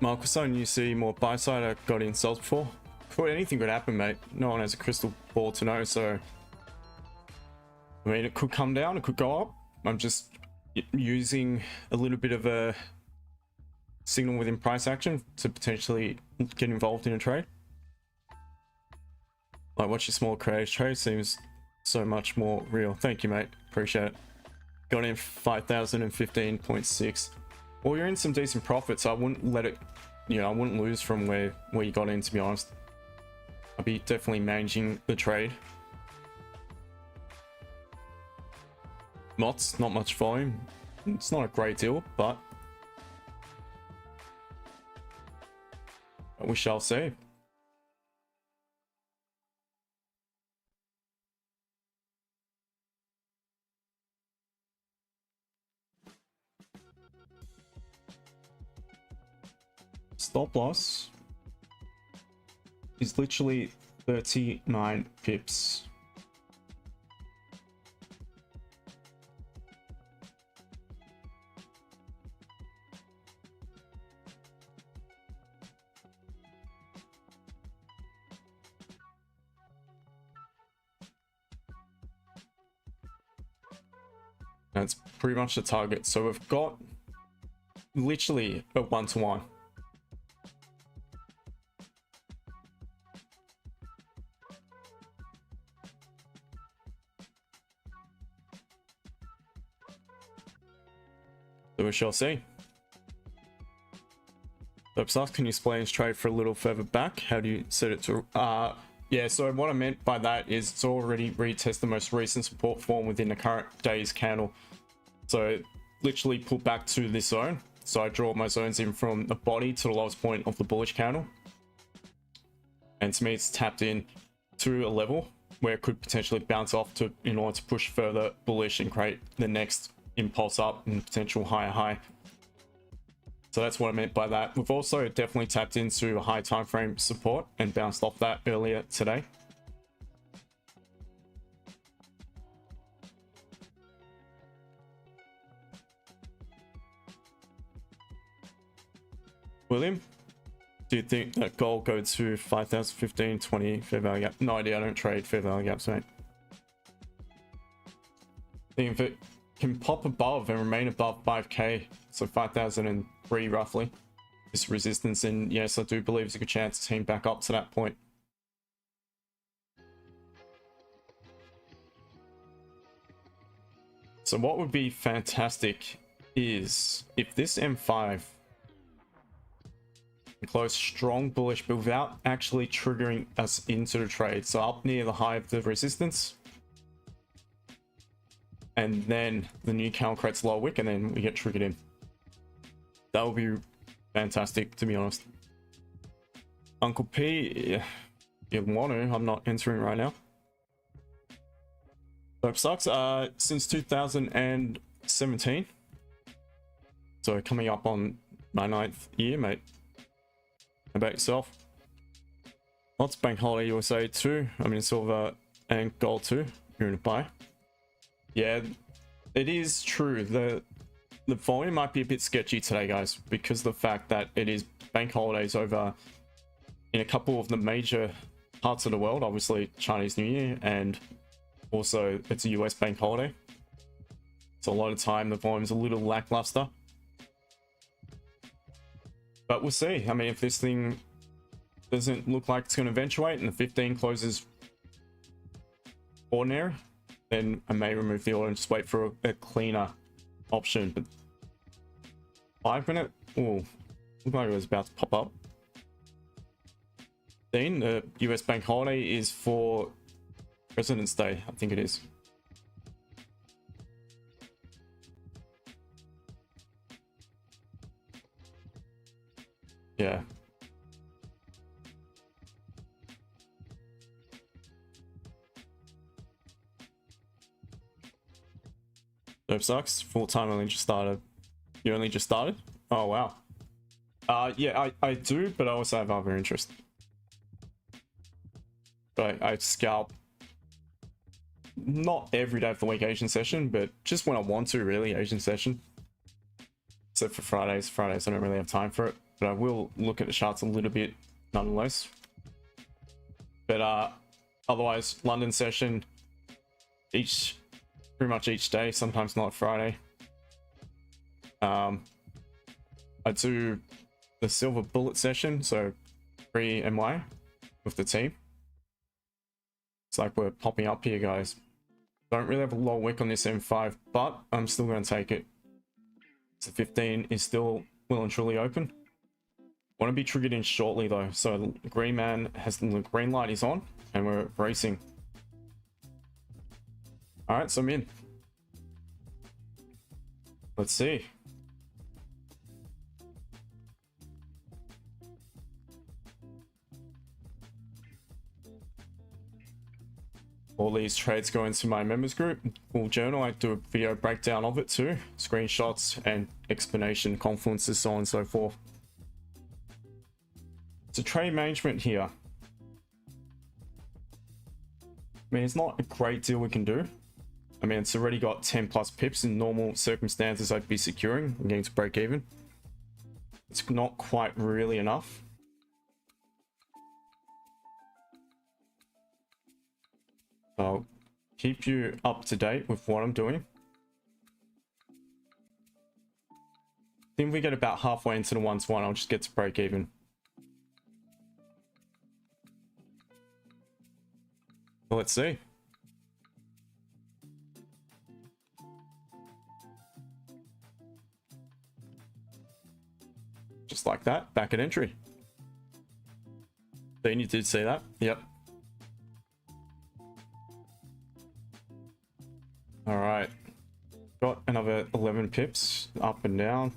Marcus, on you see more buy side. I got in sells before. Thought anything could happen, mate. No one has a crystal ball to know, so I mean, it could come down, it could go up. I'm just using a little bit of a signal within price action to potentially get involved in a trade. Like, watch your small creative trade seems so much more real. Thank you, mate. Appreciate it. Got in 5,015.6. Well, you're in some decent profits. I wouldn't let it, you know, I wouldn't lose from where you got in, to be honest. I'd be definitely managing the trade. Not much volume. It's not a great deal, but we shall see. Stop loss is literally 39 pips. That's pretty much the target. So we've got literally a 1-to-1. So we shall see. So can you explain this trade for a little further back? How do you set it to yeah, so what I meant by that is it's already retested the most recent support form within the current day's candle. So literally pulled back to this zone. So I draw my zones in from the body to the lowest point of the bullish candle. And to me, it's tapped in to a level where it could potentially bounce off to in order to push further bullish and create the next impulse up and potential higher high. So that's what I meant by that. We've also definitely tapped into a high time frame support and bounced off that earlier today. William, do you think that gold go to 5,000, 15, 20 fair value gap? No idea. I don't trade fair value gaps, mate. I think if it can pop above and remain above 5k, so 5,003 roughly, this resistance, and yes, I do believe there's a good chance to team back up to that point. So what would be fantastic is if this M5 close strong bullish but without actually triggering us into the trade, so up near the high of the resistance, and then the new candle creates low wick and then we get triggered in. That would be fantastic, to be honest. Uncle P, you want to, I'm not entering right now. Dope sucks. Since 2017, so coming up on my 9th year, mate. How about yourself? Lots of bank holiday USA too. I mean, silver and gold too. You're in a buy. Yeah, it is true. The volume might be a bit sketchy today, guys, because of the fact that it is bank holidays over in a couple of the major parts of the world. Obviously, Chinese New Year, and also it's a US bank holiday. So a lot of time the volume's a little lackluster. But we'll see. I mean, if this thing doesn't look like it's going to eventuate and the 15 closes ordinary, then I may remove the order and just wait for a cleaner option. But 5 minute, oh, looked like it was about to pop up. Then the US bank holiday is for President's Day, I think it is. Yeah. Dope sucks. Full time only just started. You only just started? Oh wow. Yeah, I do, but I also have other interests. But I scalp not every day of the week Asian session, but just when I want to, really, Asian session. Except for Fridays. Fridays I don't really have time for it, but I will look at the charts a little bit nonetheless. But otherwise, London session pretty much each day, sometimes not Friday. I do the silver bullet session, so pre-MY with the team. It's like we're popping up here, guys. Don't really have a low wick on this M5, but I'm still going to take it. So 15 is still well and truly open. Want to be triggered in shortly though, so the green man has the green light is on and we're racing. All right, so I'm in. Let's see. All these trades go into my members group, full journal. I do a video breakdown of it too, screenshots and explanation, confluences, so on and so forth. So trade management here. I mean, it's not a great deal we can do. I mean, it's already got 10 plus pips. In normal circumstances, I'd be securing and getting to break even. It's not quite really enough. I'll keep you up to date with what I'm doing. I think if we get about halfway into the 1-to-1, I'll just get to break even. Well, let's see. Just like that, back at entry. Then you did see that. Yep. All right. Got another 11 pips up and down.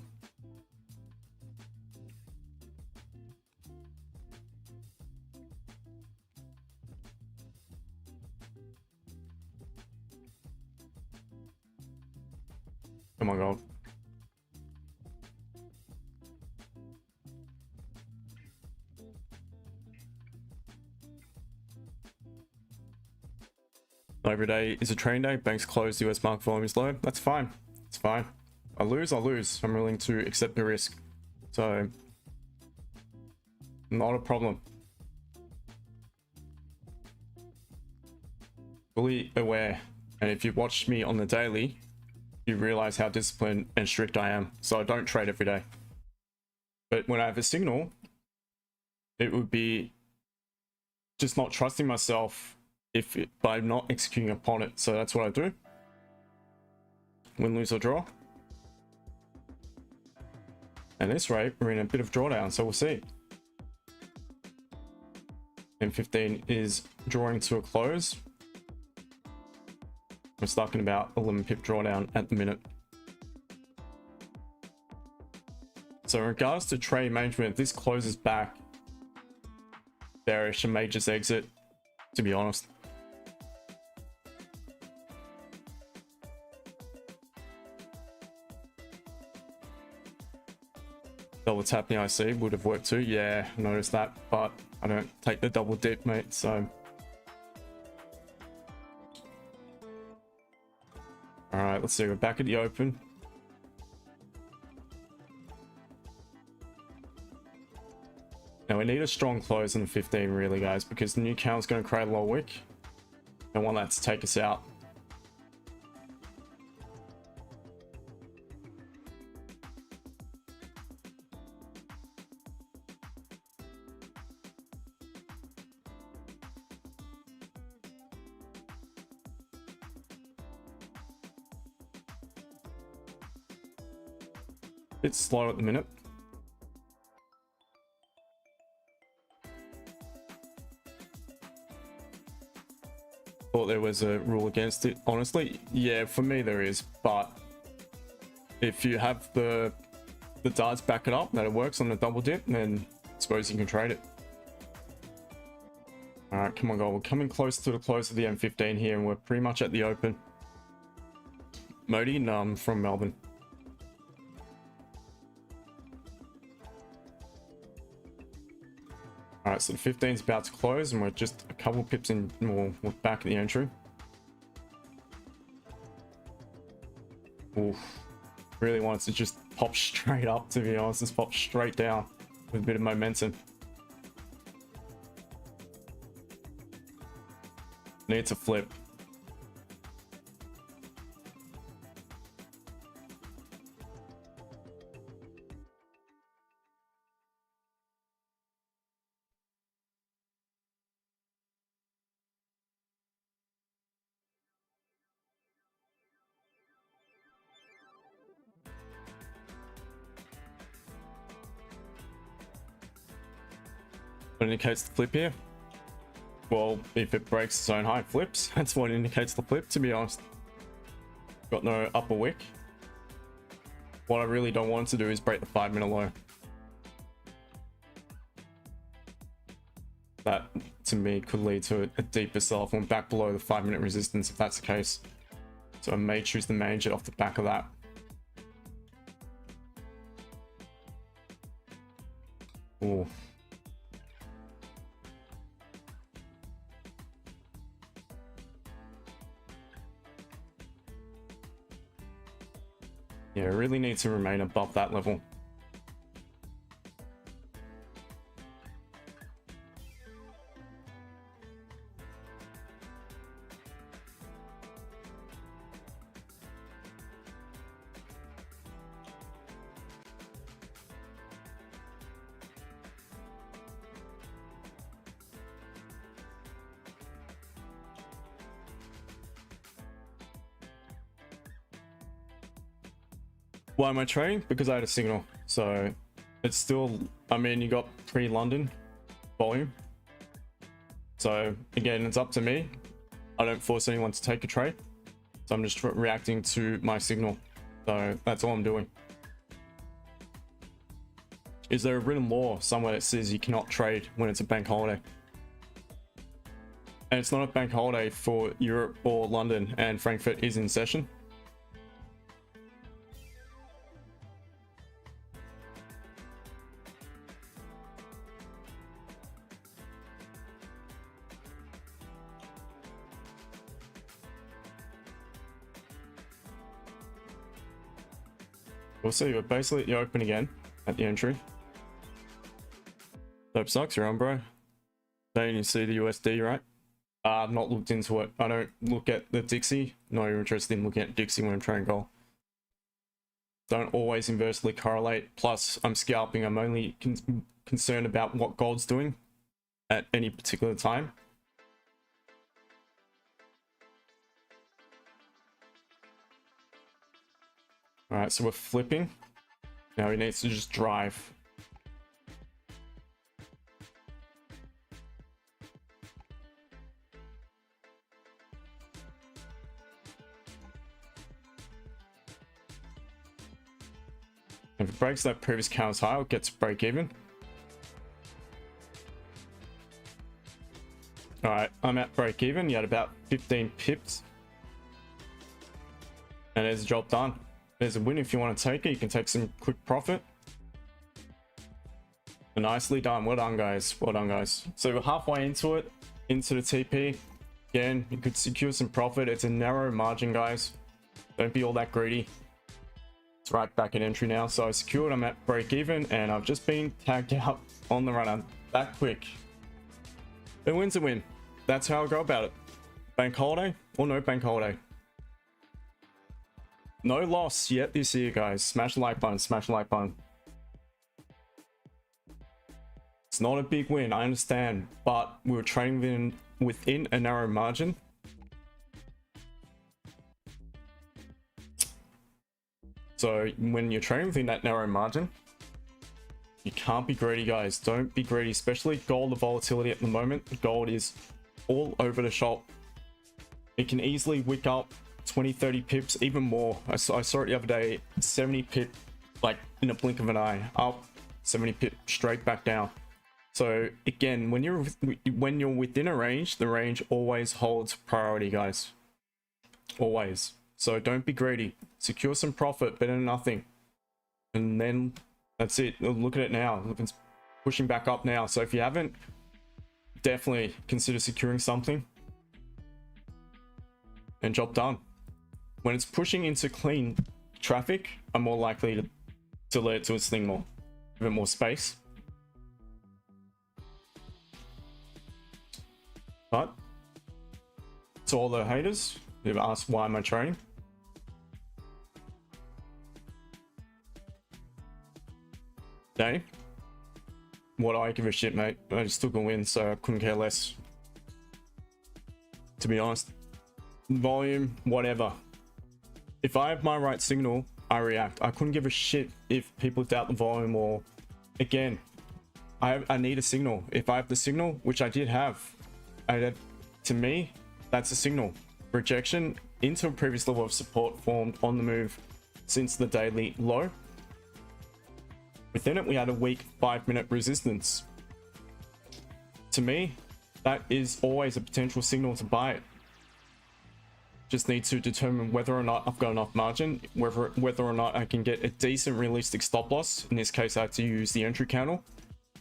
Oh my god. Not every day is a trading day. Banks closed. US market volume is low. That's fine. It's fine. I lose. I'm willing to accept the risk. So, not a problem. Fully aware. And if you've watched me on the daily, you realize how disciplined and strict I am. So I don't trade every day. But when I have a signal, it would be just not trusting myself by not executing upon it. So that's what I do. Win, lose, or draw. And this rate, we're in a bit of drawdown, so we'll see. M15 is drawing to a close. We're stuck in about 11 pip drawdown at the minute. So in regards to trade management, if this closes back bearish, I may just exit, to be honest. Double tap the IC would have worked too. Yeah, I noticed that, but I don't take the double dip, mate, so. All right, let's see, we're back at the open. Now we need a strong close in the 15 really, guys, because the new count's going to create a low wick. I want that to take us out. Bit slow at the minute. Thought there was a rule against it. Honestly, yeah, for me there is, but if you have the darts back it up that it works on the double dip, then I suppose you can trade it. All right, come on, gold. We're coming close to the close of the M15 here, and we're pretty much at the open. Modi, I'm from Melbourne. All right, so the 15 is about to close, and we're just a couple pips in, we're back at the entry. Oof. Really wants to just pop straight up, to be honest. Just pop straight down with a bit of momentum. Needs a flip. What indicates the flip here? Well, if it breaks its own high, flips. That's what indicates the flip, to be honest. Got no upper wick. What I really don't want to do is break the 5-minute low. That, to me, could lead to a deeper sell-off. We're back below the 5-minute resistance if that's the case. So I may choose to manage it off the back of that. Ooh. Yeah, it really needs to remain above that level. Why am I trading? Because I had a signal. So it's still, I mean, you got pre-London volume. So again, it's up to me. I don't force anyone to take a trade. So I'm just reacting to my signal. So that's all I'm doing. Is there a written law somewhere that says you cannot trade when it's a bank holiday? And it's not a bank holiday for Europe or London, and Frankfurt is in session. We'll see, but basically you open again at the entry. Dope sucks, you're on, bro. Then you see the USD, right? I've not looked into it. I don't look at the Dixie. Not even interested in looking at Dixie when I'm trading gold. Don't always inversely correlate. Plus, I'm scalping. I'm only concerned about what gold's doing at any particular time. All right, so we're flipping. Now he needs to just drive. If it breaks that previous counter's high, it gets break even. All right, I'm at break even. You had about 15 pips. And there's a job done. There's a win if you want to take it. You can take some quick profit. Nicely done. Well done, guys. Well done, guys. So we're halfway into it, into the TP. Again, you could secure some profit. It's a narrow margin, guys. Don't be all that greedy. It's right back at entry now. So I secured. I'm at break even, and I've just been tagged out on the runner that quick. A win's a win. That's how I go about it. Bank holiday or no bank holiday. No loss yet this year, guys. Smash the like button, smash the like button. It's not a big win, I understand, but we were trading within a narrow margin. So when you're trading within that narrow margin, you can't be greedy, guys. Don't be greedy, especially gold. The volatility at the moment, gold is all over the shop. It can easily wick up 20-30 pips, even more. I saw it the other day, 70 pip, like in a blink of an eye, up 70 pip, straight back down. So again, when you're within a range, the range always holds priority, guys. Always. So don't be greedy. Secure some profit, better than nothing. And then that's it. Look at it now. Look, it's pushing back up now. So if you haven't, definitely consider securing something. And job done. When it's pushing into clean traffic, I'm more likely to let it to its thing more. Give it more space. But to all the haters who've asked why am I trading, today, what do I give a shit, mate? I just took a win, so I couldn't care less. To be honest, volume, whatever. If I have my right signal, I react. I couldn't give a shit if people doubt the volume, or again, I need a signal. If I have the signal, which I did have, to me, that's a signal. Rejection into a previous level of support formed on the move since the daily low. Within it, we had a weak 5-minute resistance. To me, that is always a potential signal to buy it. Just need to determine whether or not I've got enough margin, whether or not I can get a decent realistic stop loss. In this case, I have to use the entry candle,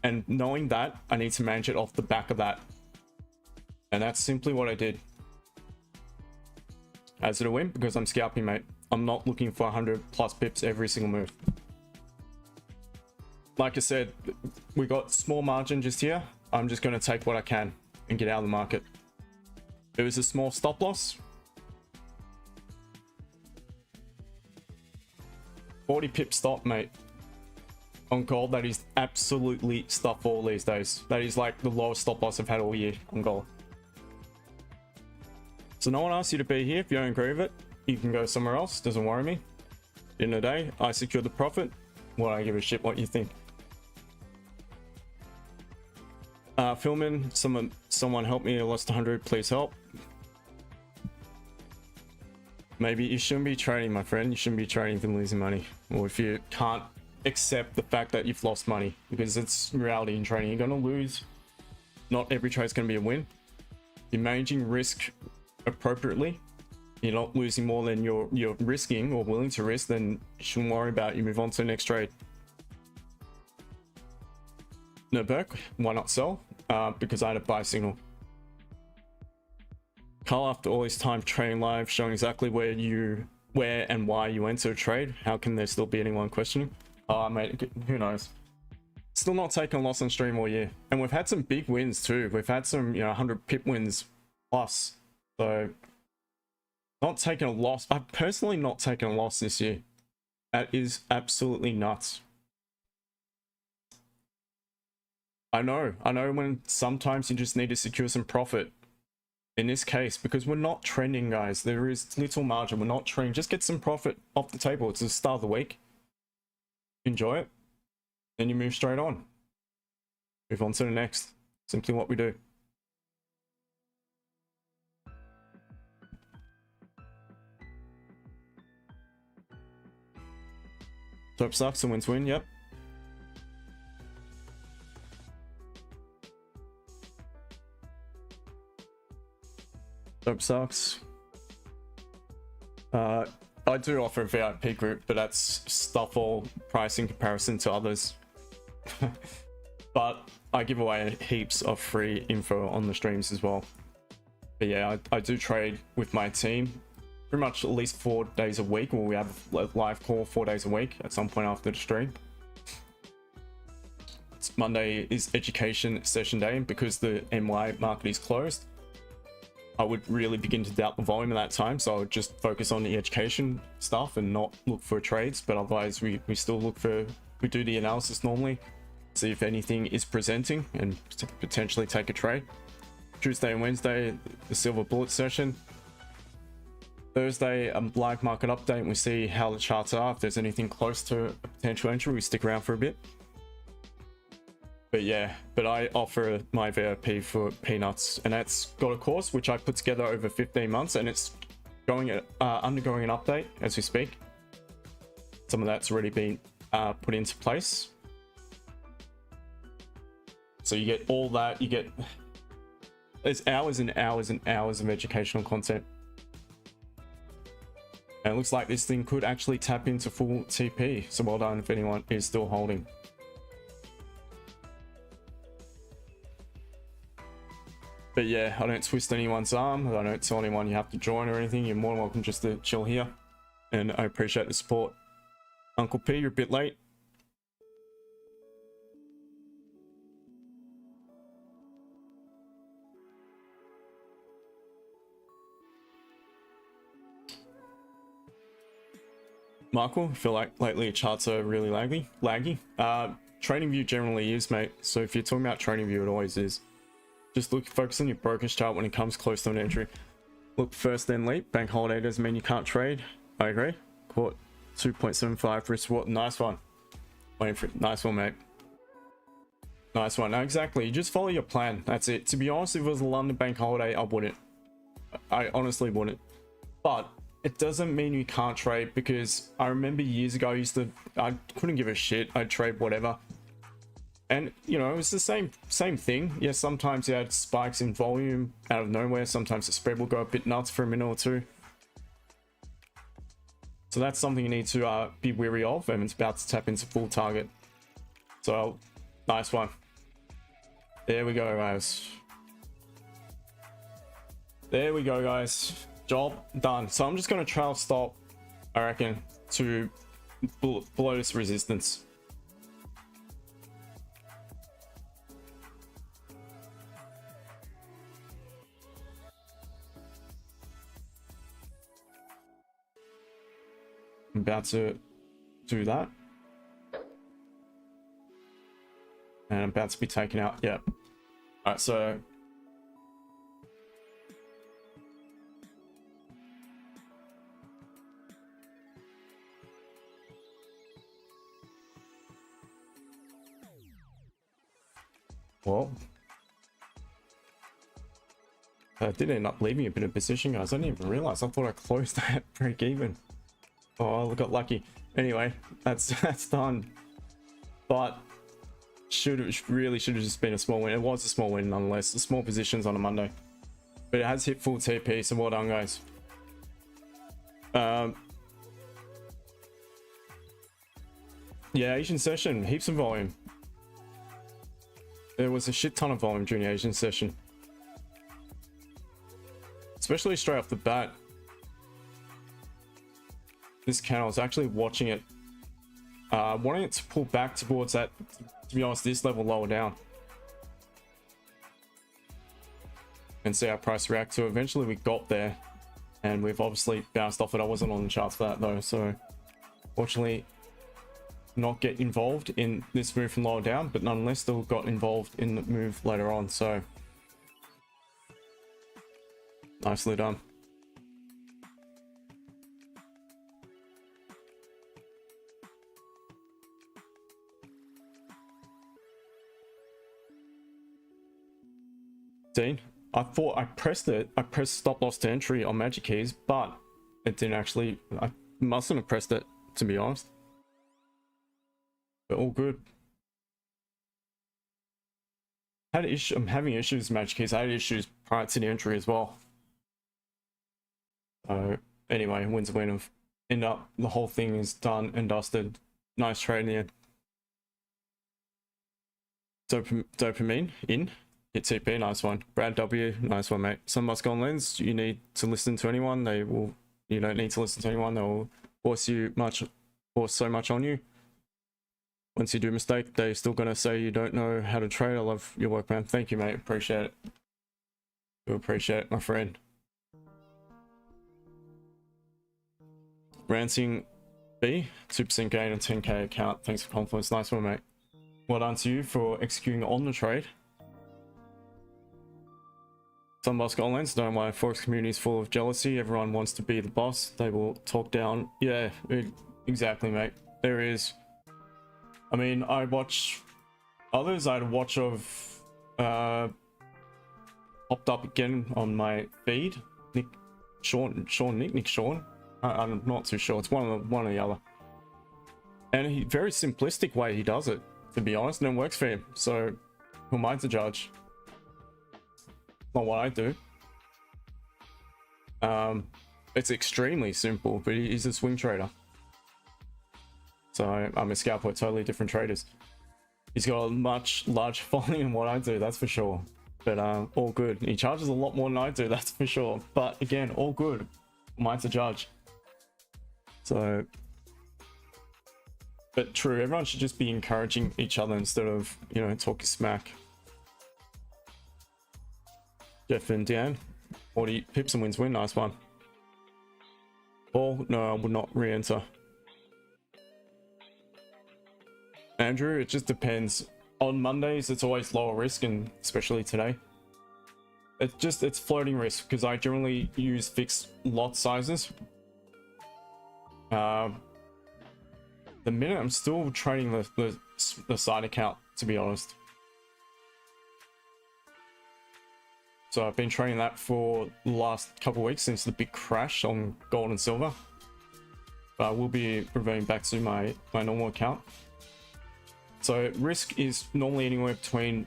and knowing that, I need to manage it off the back of that. And that's simply what I did. As it a win, because I'm scalping, mate. I'm not looking for 100 plus pips every single move. Like I said, we got small margin just here. I'm just going to take what I can and get out of the market. It was a small stop loss. 40 pip stop, mate. On gold, that is absolutely stuff all these days. That is like the lowest stop loss I've had all year on gold. So no one asks you to be here. If you don't agree with it, you can go somewhere else. Doesn't worry me. At the end of the day, I secured the profit. Well, I give a shit what you think. Filming, someone help me. I lost 100. Please help. Maybe you shouldn't be trading, my friend. You shouldn't be trading if you're losing money, or if you can't accept the fact that you've lost money, because it's reality in trading. You're going to lose. Not every trade is going to be a win. You're managing risk appropriately. You're not losing more than you're risking or willing to risk, then you shouldn't worry about it. You move on to the next trade. No Burke, why not sell? Because I had a buy signal. Carl, after all this time trading live, showing exactly where and why you enter a trade, how can there still be anyone questioning? Mate, who knows? Still not taking a loss on stream all year, and we've had some big wins too. We've had some 100 pip wins plus, so not taking a loss. I've personally not taken a loss this year. That is absolutely nuts. I know when sometimes you just need to secure some profit. In this case, because we're not trending, guys, there is little margin. We're not trending. Just get some profit off the table. It's the start of the week. Enjoy it. Then you move straight on. Move on to the next. Simply what we do. Top sucks and wins win. Yep. Dope sucks. I do offer a VIP group, but that's stuff all price in comparison to others. But I give away heaps of free info on the streams as well. But yeah, I do trade with my team pretty much at least 4 days a week, or we have a live call 4 days a week at some point after the stream. Monday is education session day, and because the NY market is closed, I would really begin to doubt the volume at that time, so I would just focus on the education stuff and not look for trades. But otherwise we still look for, we do the analysis normally, see if anything is presenting and potentially take a trade. Tuesday and Wednesday, the silver bullet session. Thursday, a live market update, and we see how the charts are. If there's anything close to a potential entry, we stick around for a bit. But yeah, but I offer my VIP for peanuts, and that's got a course which I put together over 15 months, and it's going undergoing an update as we speak. Some of that's already been put into place. So you get all that, you get, there's hours and hours and hours of educational content. And it looks like this thing could actually tap into full TP. So well done if anyone is still holding. But yeah, I don't twist anyone's arm. I don't tell anyone you have to join or anything. You're more than welcome just to chill here. And I appreciate the support. Uncle P, you're a bit late. Michael, I feel like lately charts are really laggy. Trading view generally is, mate. So if you're talking about trading view, it always is. Just focus on your brokerage chart when it comes close to an entry. Look first, then leap. Bank holiday doesn't mean you can't trade. I agree. Caught 2.75 risk reward. Nice one. Waiting for it. Nice one, mate. Nice one. No, exactly. You just follow your plan. That's it. To be honest, if it was a London bank holiday, I wouldn't. I honestly wouldn't. But it doesn't mean you can't trade, because I remember years ago I couldn't give a shit. I'd trade whatever. And you know, it was the same thing. Yes, sometimes you had spikes in volume out of nowhere. Sometimes the spread will go a bit nuts for a minute or two. So that's something you need to be wary of, and it's about to tap into full target. So nice one. There we go, guys. There we go, guys. Job done. So I'm just going to trail stop I reckon, to below this resistance. I'm about to do that. And I'm about to be taken out. Yeah. Alright, so well, I did end up leaving a bit of position, guys. I didn't even realize. I thought I closed that break even. Oh, I got lucky. Anyway, that's done. But really should have just been a small win. It was a small win nonetheless. The small positions on a Monday, but it has hit full TP. So well done, guys. Yeah, Asian session, heaps of volume. There was a shit ton of volume during the Asian session, especially straight off the bat. This candle, I was actually watching it, wanting it to pull back towards that, to be honest, this level lower down, and see how price react to. Eventually we got there, and we've obviously bounced off it. I wasn't on the charts for that though, so fortunately not get involved in this move from lower down, but nonetheless still got involved in the move later on. So nicely done. Dean, I thought I pressed stop loss to entry on MagicKeys, but it didn't actually. I mustn't have pressed it, to be honest. But all good. I'm having issues with MagicKeys. I had issues prior to the entry as well. So anyway, wins a win. Of end up the whole thing is done and dusted. Nice trade in the end. Dopamine in. Hit TP, nice one. Brad W, nice one, mate. Some must go on lens. You need to listen to anyone. They will. You don't need to listen to anyone. They will force so much on you. Once you do a mistake, they're still gonna say you don't know how to trade. I love your work, man. Thank you, mate. Appreciate it. Do appreciate it, my friend. Rancing B, 2% gain and 10k account. Thanks for confidence. Nice one, mate. Well done to you for executing on the trade. Some boss got lens. Don't know why Forex community is full of jealousy. Everyone wants to be the boss. They will talk down. Yeah, exactly, mate. There is. I mean, I watch others. I had a watch of popped up again on my feed. Nick Sean. I'm not too sure. It's one or the other. And he very simplistic way he does it, to be honest, and it works for him. So who am I to judge? Not what I do. It's extremely simple, but he's a swing trader. So I'm a scalper, totally different traders. He's got a much larger following than what I do, that's for sure. But all good. He charges a lot more than I do, that's for sure. But again, all good. Who am I to judge? So, but true, everyone should just be encouraging each other instead of, you know, talking smack. Jeff and Dan, 40 pips and wins win, nice one. Ball, no, I would not re-enter. Andrew, it just depends. On Mondays, it's always lower risk, and especially today. It's floating risk, because I generally use fixed lot sizes. The minute I'm still trading the side account, to be honest. So I've been trading that for the last couple of weeks since the big crash on gold and silver. But I will be reverting back to my normal account. So risk is normally anywhere between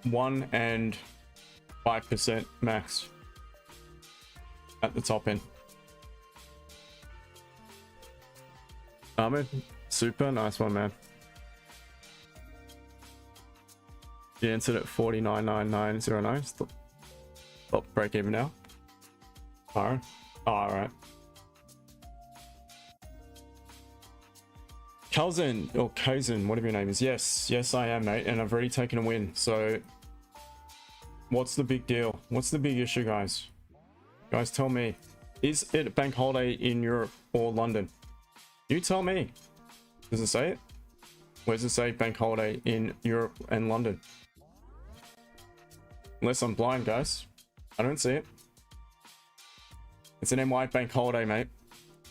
1 and 5% max at the top end. Ahmed, super nice one, man. You entered at 49.9909. Stop break even now. All right. Cousin or Kaizen, whatever your name is. Yes, I am, mate, and I've already taken a win. So, what's the big deal? What's the big issue, guys? Guys, tell me. Is it a bank holiday in Europe or London? You tell me. Does it say it? Where does it say bank holiday in Europe and London? Unless I'm blind, guys. I don't see it. It's an NY bank holiday, mate.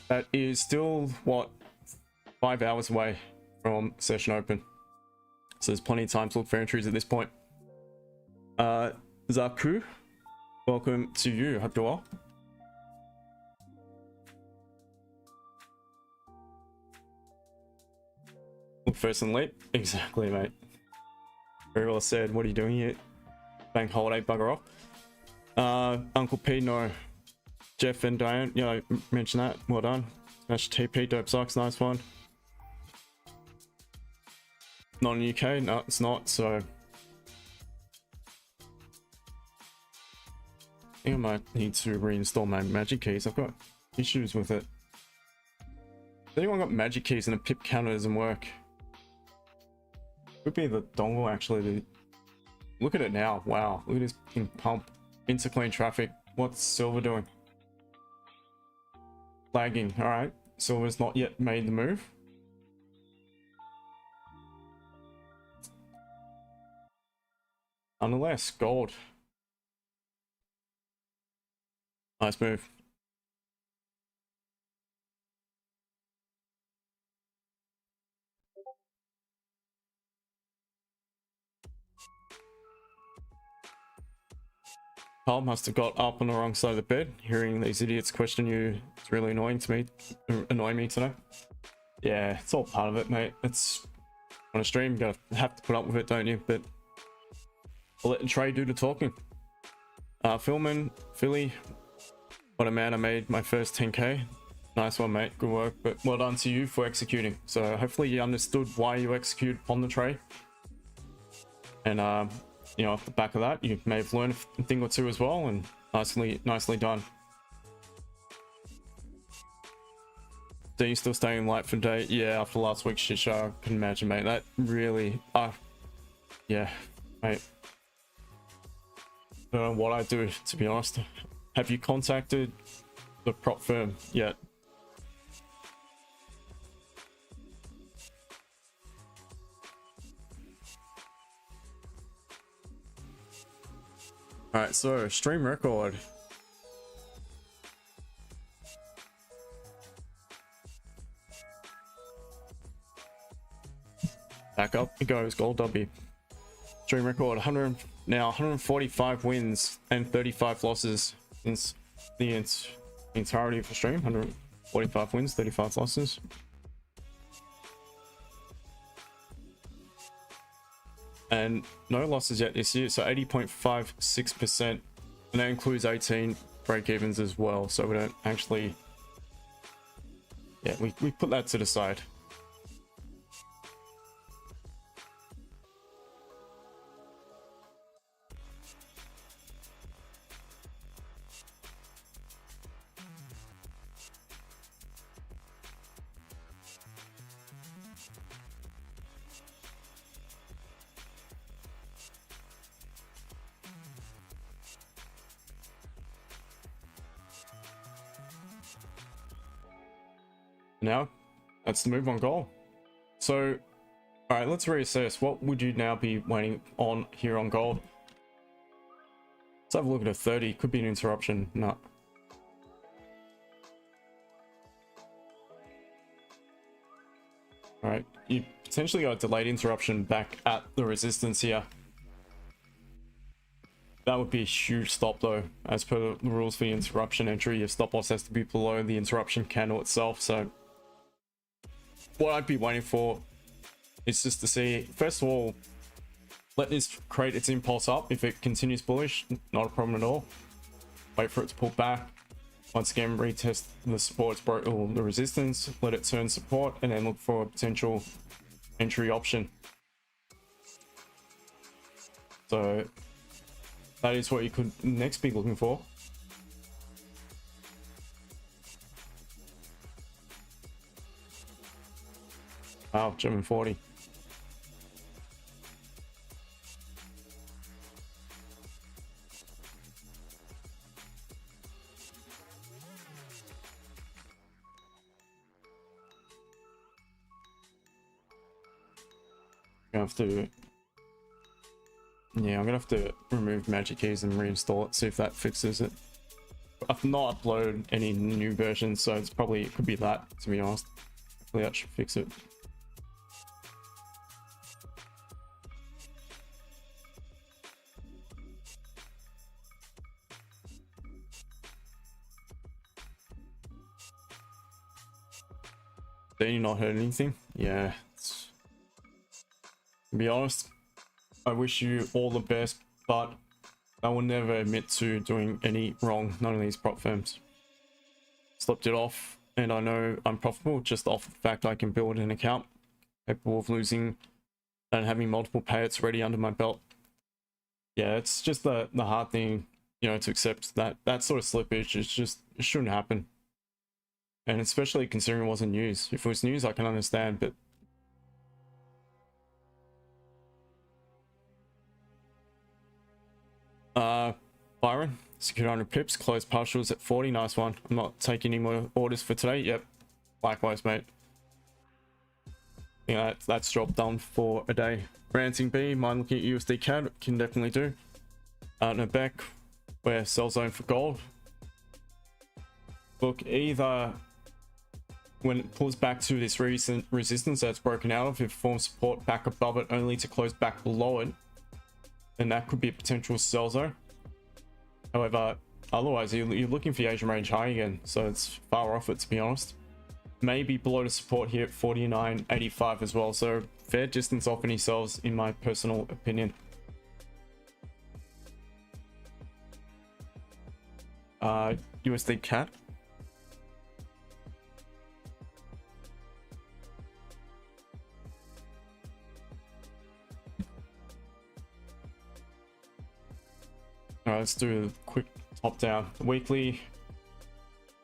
That is still, what, 5 hours away from session open. So there's plenty of time to look for entries at this point. Zaku, welcome to you. Hope you're well. Look first and leap. Exactly, mate. Very well said. What are you doing here? Bank holiday, bugger off. Uncle P, no. Jeff and Diane, you know, mention that. Well done. Smash TP, dope socks, nice one. Not in the UK? No, it's not, so. I think I might need to reinstall my MagicKeys. I've got issues with it. Has anyone got MagicKeys and a pip counter doesn't work? Could be the dongle actually. Look at it now. Wow, look at this thing pump. Interclean traffic. What's Silver doing? Lagging. Alright. Silver's not yet made the move. Nonetheless, gold. Nice move. Carl must have got up on the wrong side of the bed. Hearing these idiots question you, it's really annoying me today. Yeah, it's all part of it, mate. It's on a stream, you gotta have to put up with it, don't you? But I'll let the trade do the talking. Philman, Philly, what a man, I made my first 10k. Nice one, mate, good work. But well done to you for executing. So hopefully you understood why you executed on the trade. And you know, off the back of that, you may have learned a thing or two as well, and nicely done. So you still staying light for day? Yeah, after last week's shit show, I can imagine, mate. That really, yeah, mate. I don't know what I do, to be honest. Have you contacted the prop firm yet? Alright, so stream record. Back up it goes, Gold W. Stream record 145 wins and 35 losses since the entirety of the stream. 145 wins, 35 losses. And no losses yet this year, so 80.56%, and that includes 18 break-evens as well. So we don't actually, yeah, we put that to the side. Now that's the move on goal. So all right, let's reassess. What would you now be waiting on here on gold? Let's have a look at a 30. Could be an interruption. No. All right, you potentially got a delayed interruption back at the resistance here. That would be a huge stop though. As per the rules for the interruption entry, your stop loss has to be below the interruption candle itself. So what I'd be waiting for is just to see, first of all, let this create its impulse up. If it continues bullish, not a problem at all. Wait for it to pull back. Once again, retest the support, or the resistance, let it turn support, and then look for a potential entry option. So that is what you could next be looking for. Wow, German 40. I'm gonna have to, yeah, I'm gonna have to remove MagicKeys and reinstall it, see if that fixes it. I've not uploaded any new versions, so it's probably, it could be that, to be honest. Hopefully that should fix it. Then you not heard anything? Yeah. To be honest, I wish you all the best, but I will never admit to doing any wrong, none of these prop firms. Slept it off, and I know I'm profitable just off the fact I can build an account capable of losing and having multiple payouts ready under my belt. Yeah, it's just the hard thing, you know, to accept that sort of slippage. It's just, it shouldn't happen. And especially considering it wasn't news. If it was news, I can understand, but Byron, secured 100 pips, closed partials at 40. Nice one. I'm not taking any more orders for today. Yep, likewise, mate. Yeah, that's job done for a day. Ranting B, mind looking at USD CAD, can definitely do. Nebek, we're sell zone for gold. Look, either when it pulls back to this recent resistance that's broken out of, if it forms support back above it only to close back below it, then that could be a potential sell zone. However, otherwise you're looking for the Asian range high again, so it's far off it, to be honest. Maybe below the support here at 49.85 as well, so fair distance off any sells in my personal opinion. USD CAD. Alright, let's do a quick top down. Weekly,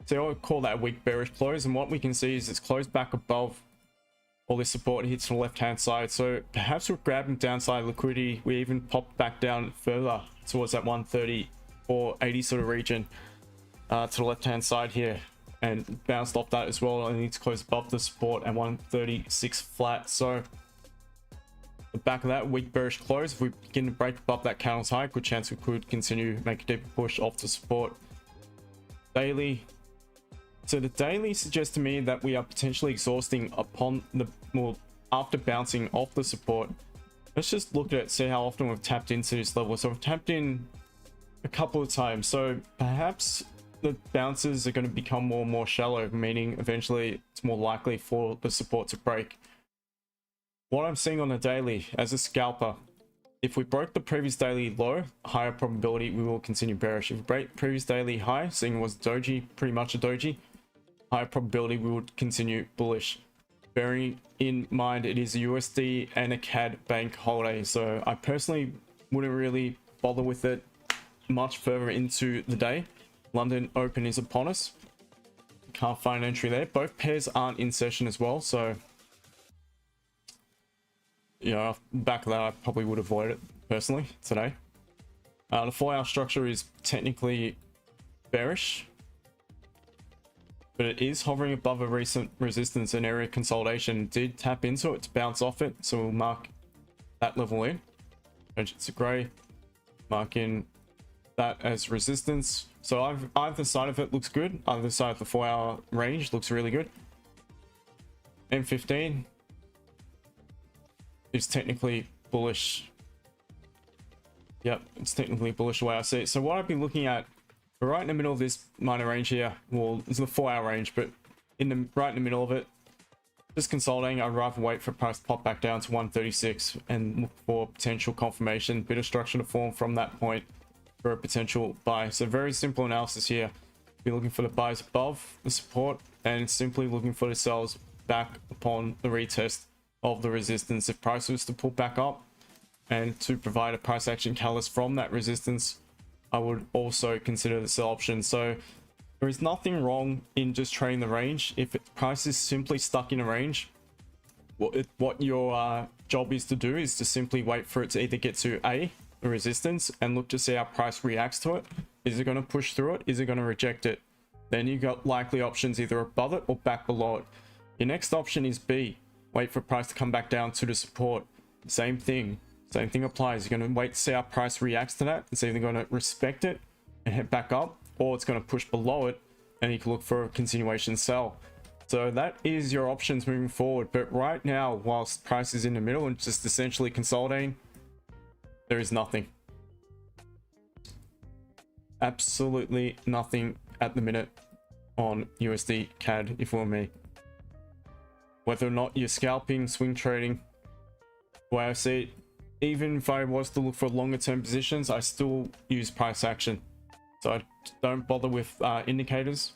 so I would call that a weak bearish close, and what we can see is it's closed back above all this support, hits the left hand side, so perhaps we're grabbing downside liquidity. We even popped back down further towards that 134.80 sort of region to the left hand side here, and bounced off that as well, and needs to close above the support at 136 flat. So the back of that weak bearish close, if we begin to break above that candle's high, good chance we could continue make a deeper push off the support. Daily, so the daily suggests to me that we are potentially exhausting upon the, well, after bouncing off the support. Let's just look at it, see how often we've tapped into this level. So we've tapped in a couple of times, so perhaps the bounces are going to become more and more shallow, meaning eventually it's more likely for the support to break. What I'm seeing on the daily as a scalper, if we broke the previous daily low, higher probability we will continue bearish. If we break previous daily high, seeing it was doji, pretty much a doji, higher probability we would continue bullish. Bearing in mind it is a USD and a CAD bank holiday, so I personally wouldn't really bother with it much further into the day. London Open is upon us. Can't find an entry there. Both pairs aren't in session as well, so you know, back of that I probably would avoid it personally today. The 4-hour structure is technically bearish, but it is hovering above a recent resistance and area consolidation. Did tap into it to bounce off it, so we'll mark that level in. It's a gray, mark in that as resistance. So either side of it looks good. Either side of the 4-hour range looks really good. M15 is technically bullish. Yep, it's technically bullish the way I see it. So what I've been looking at, we're right in the middle of this minor range here. Well, it's the 4-hour range, but right in the middle of it, just consolidating. I'd rather wait for price to pop back down to 136 and look for potential confirmation, bit of structure to form from that point for a potential buy. So very simple analysis here. Be looking for the buys above the support and simply looking for the sells back upon the retest of the resistance. If price was to pull back up and to provide a price action catalyst from that resistance, I would also consider the sell option. So there is nothing wrong in just trading the range. If price is simply stuck in a range, what your job is to do is to simply wait for it to either get to A, the resistance, and look to see how price reacts to it. Is it going to push through it? Is it going to reject it? Then you got likely options either above it or back below it. Your next option is B. Wait for price to come back down to the support. Same thing applies. You're going to wait to see how price reacts to that. It's either going to respect it and head back up, or it's going to push below it and you can look for a continuation sell. So that is your options moving forward. But right now, whilst price is in the middle and just essentially consolidating, there is nothing. Absolutely nothing at the minute on USD CAD, if it were me. Whether or not you're scalping, swing trading, the way I see it, even if I was to look for longer term positions, I still use price action. So I don't bother with indicators.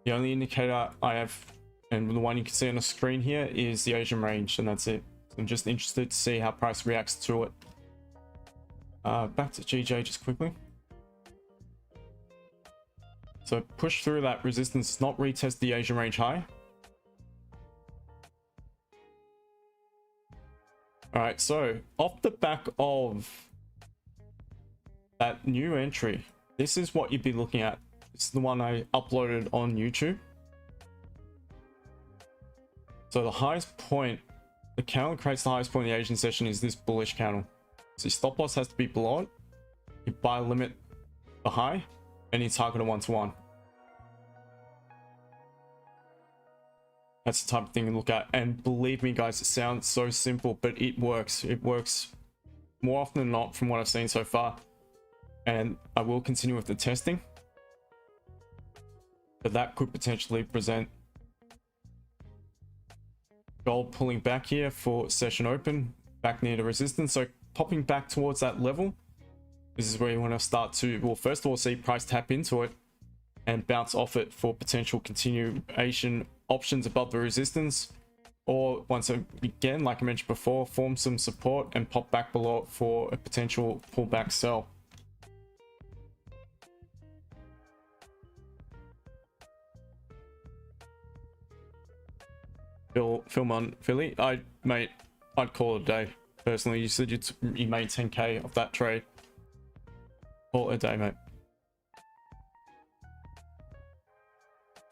The only indicator I have, and the one you can see on the screen here, is the Asian range, and that's it. So I'm just interested to see how price reacts to it. Back to GJ just quickly. So push through that resistance, not retest the Asian range high. All right, so off the back of that new entry, this is what you'd be looking at. It's the one I uploaded on YouTube. So the highest point, the candle creates the highest point in the Asian session is this bullish candle. So your stop loss has to be below it. You buy limit the high, and you target a 1-to-1. That's the type of thing to look at. And believe me, guys, it sounds so simple, but it works. It works more often than not from what I've seen so far. And I will continue with the testing. But that could potentially present gold pulling back here for session open, back near the resistance. So popping back towards that level, this is where you want to start to, well, first of all, see price tap into it and bounce off it for potential continuation options above the resistance, or once again, like I mentioned before, form some support and pop back below it for a potential pullback sell. Film on Philly. Mate, I'd call it a day personally. You said you made 10k off that trade. Call it a day, mate.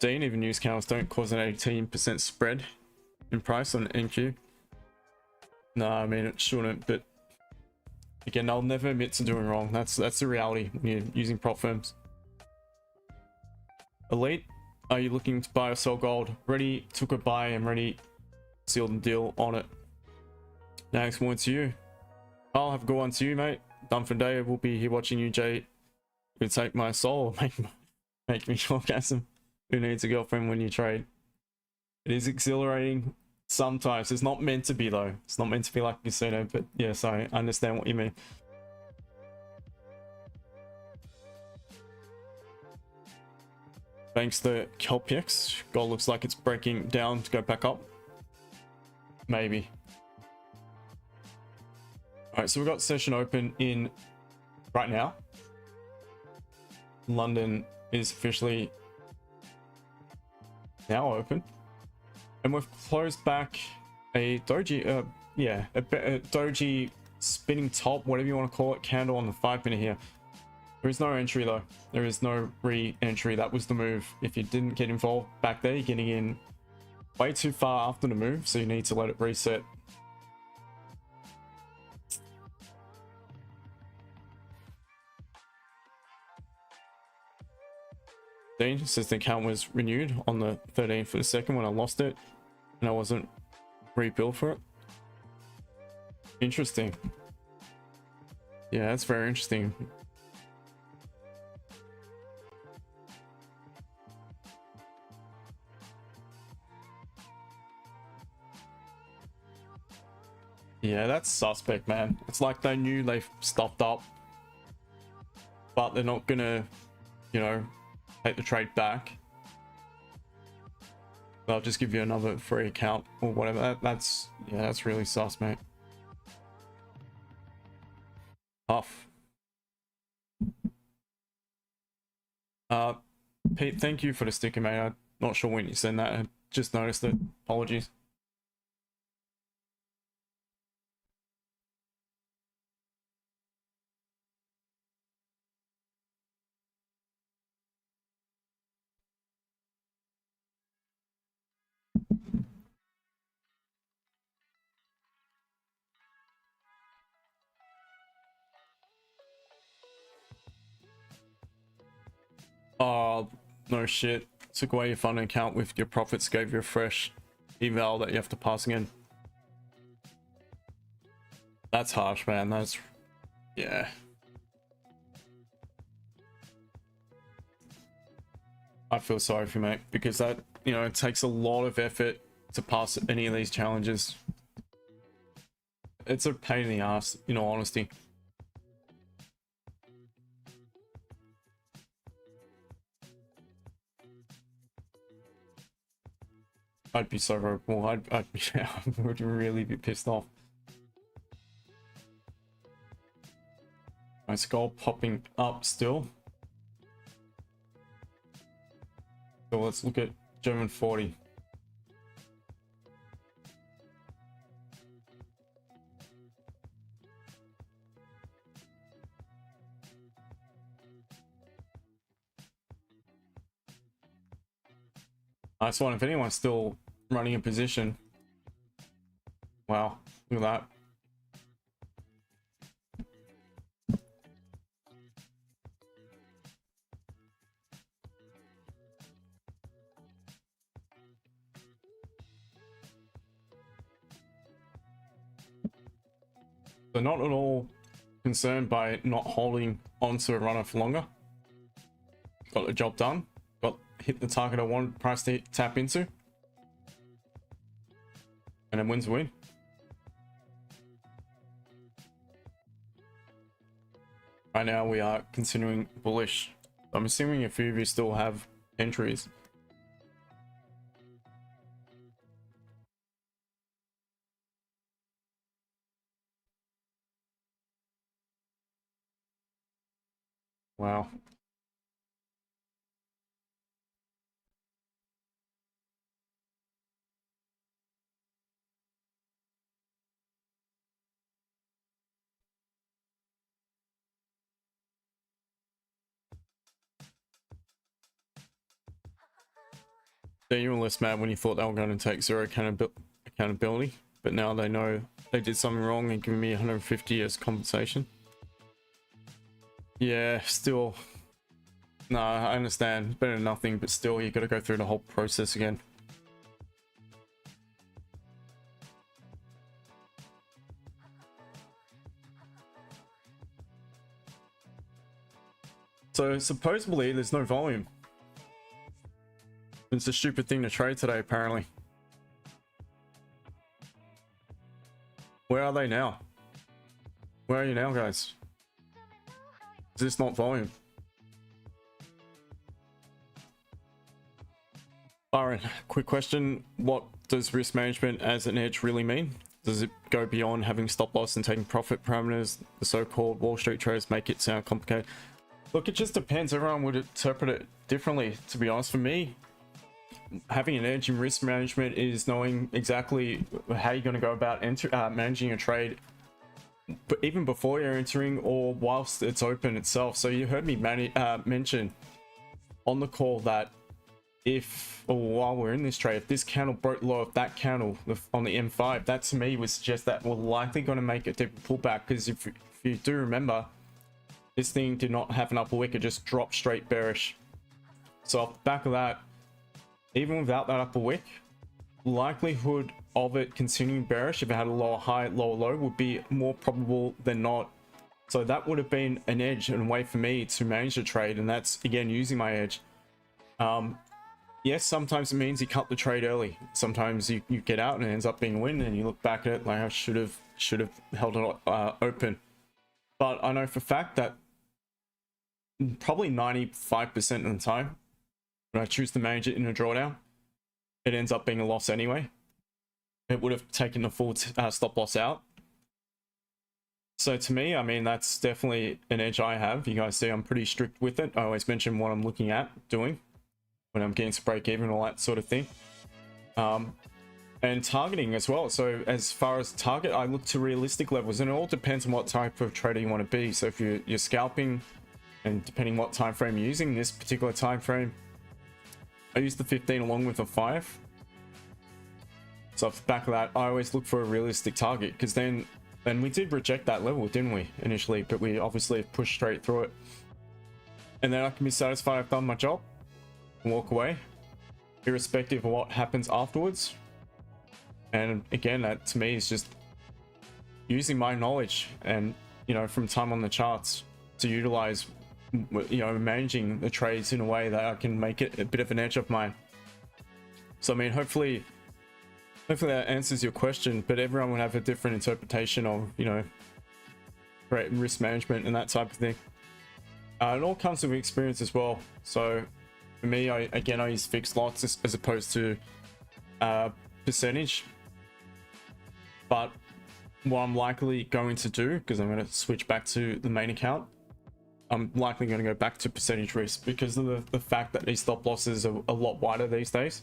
Dean, even news candles don't cause an 18% spread in price on NQ. No, I mean it shouldn't, but again, I'll never admit to doing wrong. That's the reality when you're using prop firms. Elite, are you looking to buy or sell gold? Ready, took a buy and ready, sealed the deal on it. Next one to you. I'll have a good one to you, mate. Done for the day. We'll be here watching you, Jay. You take my soul, make me orgasm. Who needs a girlfriend when you trade? It is exhilarating sometimes. It's not meant to be though. It's not meant to be like a casino, but yes, I understand what you mean. Thanks to Kelpix, gold looks like it's breaking down to go back up. Maybe. All right, so we've got session open in right now. London is officially now open, and we've closed back a doji, a doji spinning top, whatever you want to call it, candle on the 5-minute here. There is no entry though. There is no re-entry. That was the move. If you didn't get involved back there, you're getting in way too far after the move, so you need to let it reset. Dean says the account was renewed on the 13th for the second when I lost it and I wasn't rebuilt for it. Interesting. Yeah, that's very interesting. Yeah, that's suspect, man. It's like they knew they stopped up, but they're not gonna, you know, take the trade back. I'll just give you another free account or whatever. That's yeah, that's really sus, mate. Tough. Pete, thank you for the sticker, mate. I'm not sure when you sent that. I just noticed it. Apologies. Oh, no shit. Took away your funding account with your profits, gave you a fresh eval that you have to pass again. That's harsh, man. That's... yeah. I feel sorry for you, mate, because that, you know, it takes a lot of effort to pass any of these challenges. It's a pain in the ass, in all honesty. I'd be so vocal. I would really be pissed off. My skull popping up still. So let's look at German 40. Nice one. If anyone's still running a position, wow, look at that. So not at all concerned by not holding onto a runner for longer. Got the job done. Hit the target I wanted price to tap into, and then wins win. Right now we are continuing bullish. I'm assuming a few of you still have entries. Wow. Then you were less mad when you thought they were going to take zero accountability, but now they know they did something wrong and give me 150 as compensation. Yeah, still. No, I understand. Better than nothing, but still, you got to go through the whole process again. So supposedly there's no volume. It's a stupid thing to trade today, apparently. Where are they now? Where are you now, guys? Is this not volume? Byron, quick question. What does risk management as an edge really mean? Does it go beyond having stop loss and taking profit parameters? The so-called Wall Street traders make it sound complicated. Look, it just depends. Everyone would interpret it differently, to be honest. For me, having an edge in risk management is knowing exactly how you're going to go about managing a trade, but even before you're entering or whilst it's open itself. So you heard me mention on the call that if, or while we're in this trade, if this candle broke low of that candle on the M5, that to me would suggest that we're likely going to make a deeper pullback, because if you do remember, this thing did not have an upper wick, it just dropped straight bearish. So off the back of that, even without that upper wick, likelihood of it continuing bearish if it had a lower high, lower low would be more probable than not. So that would have been an edge and a way for me to manage the trade, and that's again using my edge. Yes, sometimes it means you cut the trade early. Sometimes you get out and it ends up being a win, and you look back at it like I should have held it open. But I know for a fact that probably 95% of the time when I choose to manage it in a drawdown, it ends up being a loss anyway. It would have taken the full stop loss out. So to me, I mean, that's definitely an edge I have. You guys see I'm pretty strict with it. I always mention what I'm looking at doing when I'm getting to break even, all that sort of thing. And targeting as well. So as far as target, I look to realistic levels, and it all depends on what type of trader you want to be. So if you're scalping, and depending what time frame you're using, this particular time frame, I use the 15 along with a 5. So off the back of that, I always look for a realistic target, because then we did reject that level, didn't we, initially? But we obviously pushed straight through it. and then I can be satisfied I've done my job and walk away, irrespective of what happens afterwards. And again, that to me is just using my knowledge and, you know, from time on the charts to utilize, you know, managing the trades in a way that I can make it a bit of an edge of mine. So I mean, hopefully that answers your question, but everyone will have a different interpretation of, you know, risk management and that type of thing. It all comes with experience as well. So for me, I use fixed lots as opposed to percentage. But what I'm likely going to do, because I'm going to switch back to the main account, I'm likely going to go back to percentage risk because of the fact that these stop losses are a lot wider these days.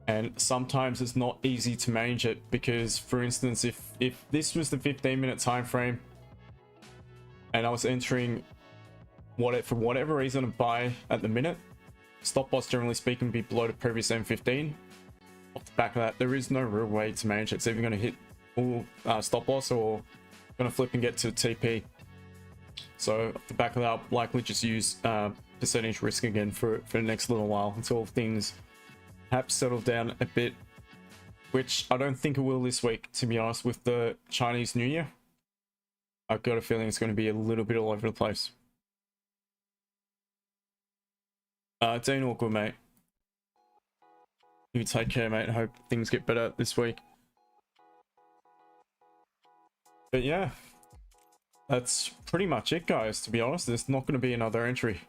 And sometimes it's not easy to manage it because, for instance, if this was the 15-minute time frame and I was entering for whatever reason a buy at the minute, stop loss generally speaking would be below the previous M15. Off the back of that, there is no real way to manage it. It's either going to hit full stop loss or going to flip and get to TP. So off the back of that, I'll likely just use percentage risk again for the next little while until things perhaps settle down a bit, which I don't think it will this week, to be honest. With the Chinese New Year, I've got a feeling it's going to be a little bit all over the place. Dean, all good, mate. You take care, mate. I hope things get better this week. But yeah, that's pretty much it, guys. To be honest, there's not going to be another entry.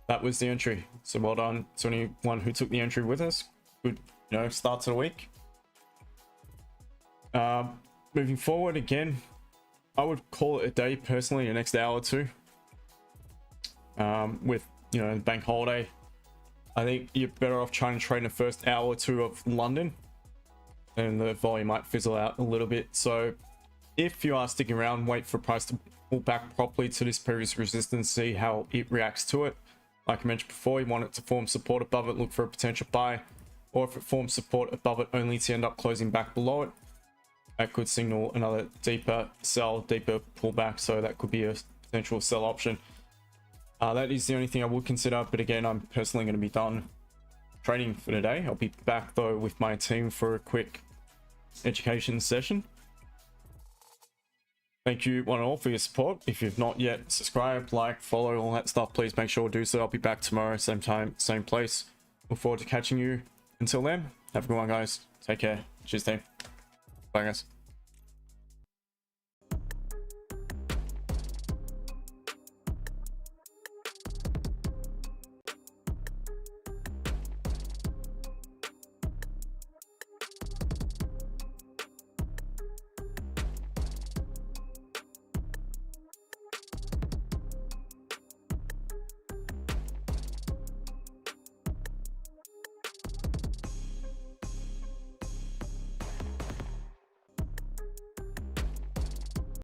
That was the entry. So well done to anyone who took the entry with us. Good, you know, start to the week. Moving forward, again, I would call it a day personally, the next hour or two. With, you know, the bank holiday, I think you're better off trying to trade in the first hour or two of London, and the volume might fizzle out a little bit. So if you are sticking around, wait for price to pull back properly to this previous resistance, see how it reacts to it. Like I mentioned before, you want it to form support above it, look for a potential buy, or if it forms support above it only to end up closing back below it, that could signal another deeper sell, deeper pullback. So that could be a potential sell option. That is the only thing I would consider, but again, I'm personally going to be done trading for today. I'll be back though with my team for a quick education session. Thank you one and all for your support. If you've not yet subscribed, like, follow, all that stuff, please make sure to do so. I'll be back tomorrow, same time, same place. Look forward to catching you. Until then, have a good one, guys. Take care. Cheers, team. Bye, guys.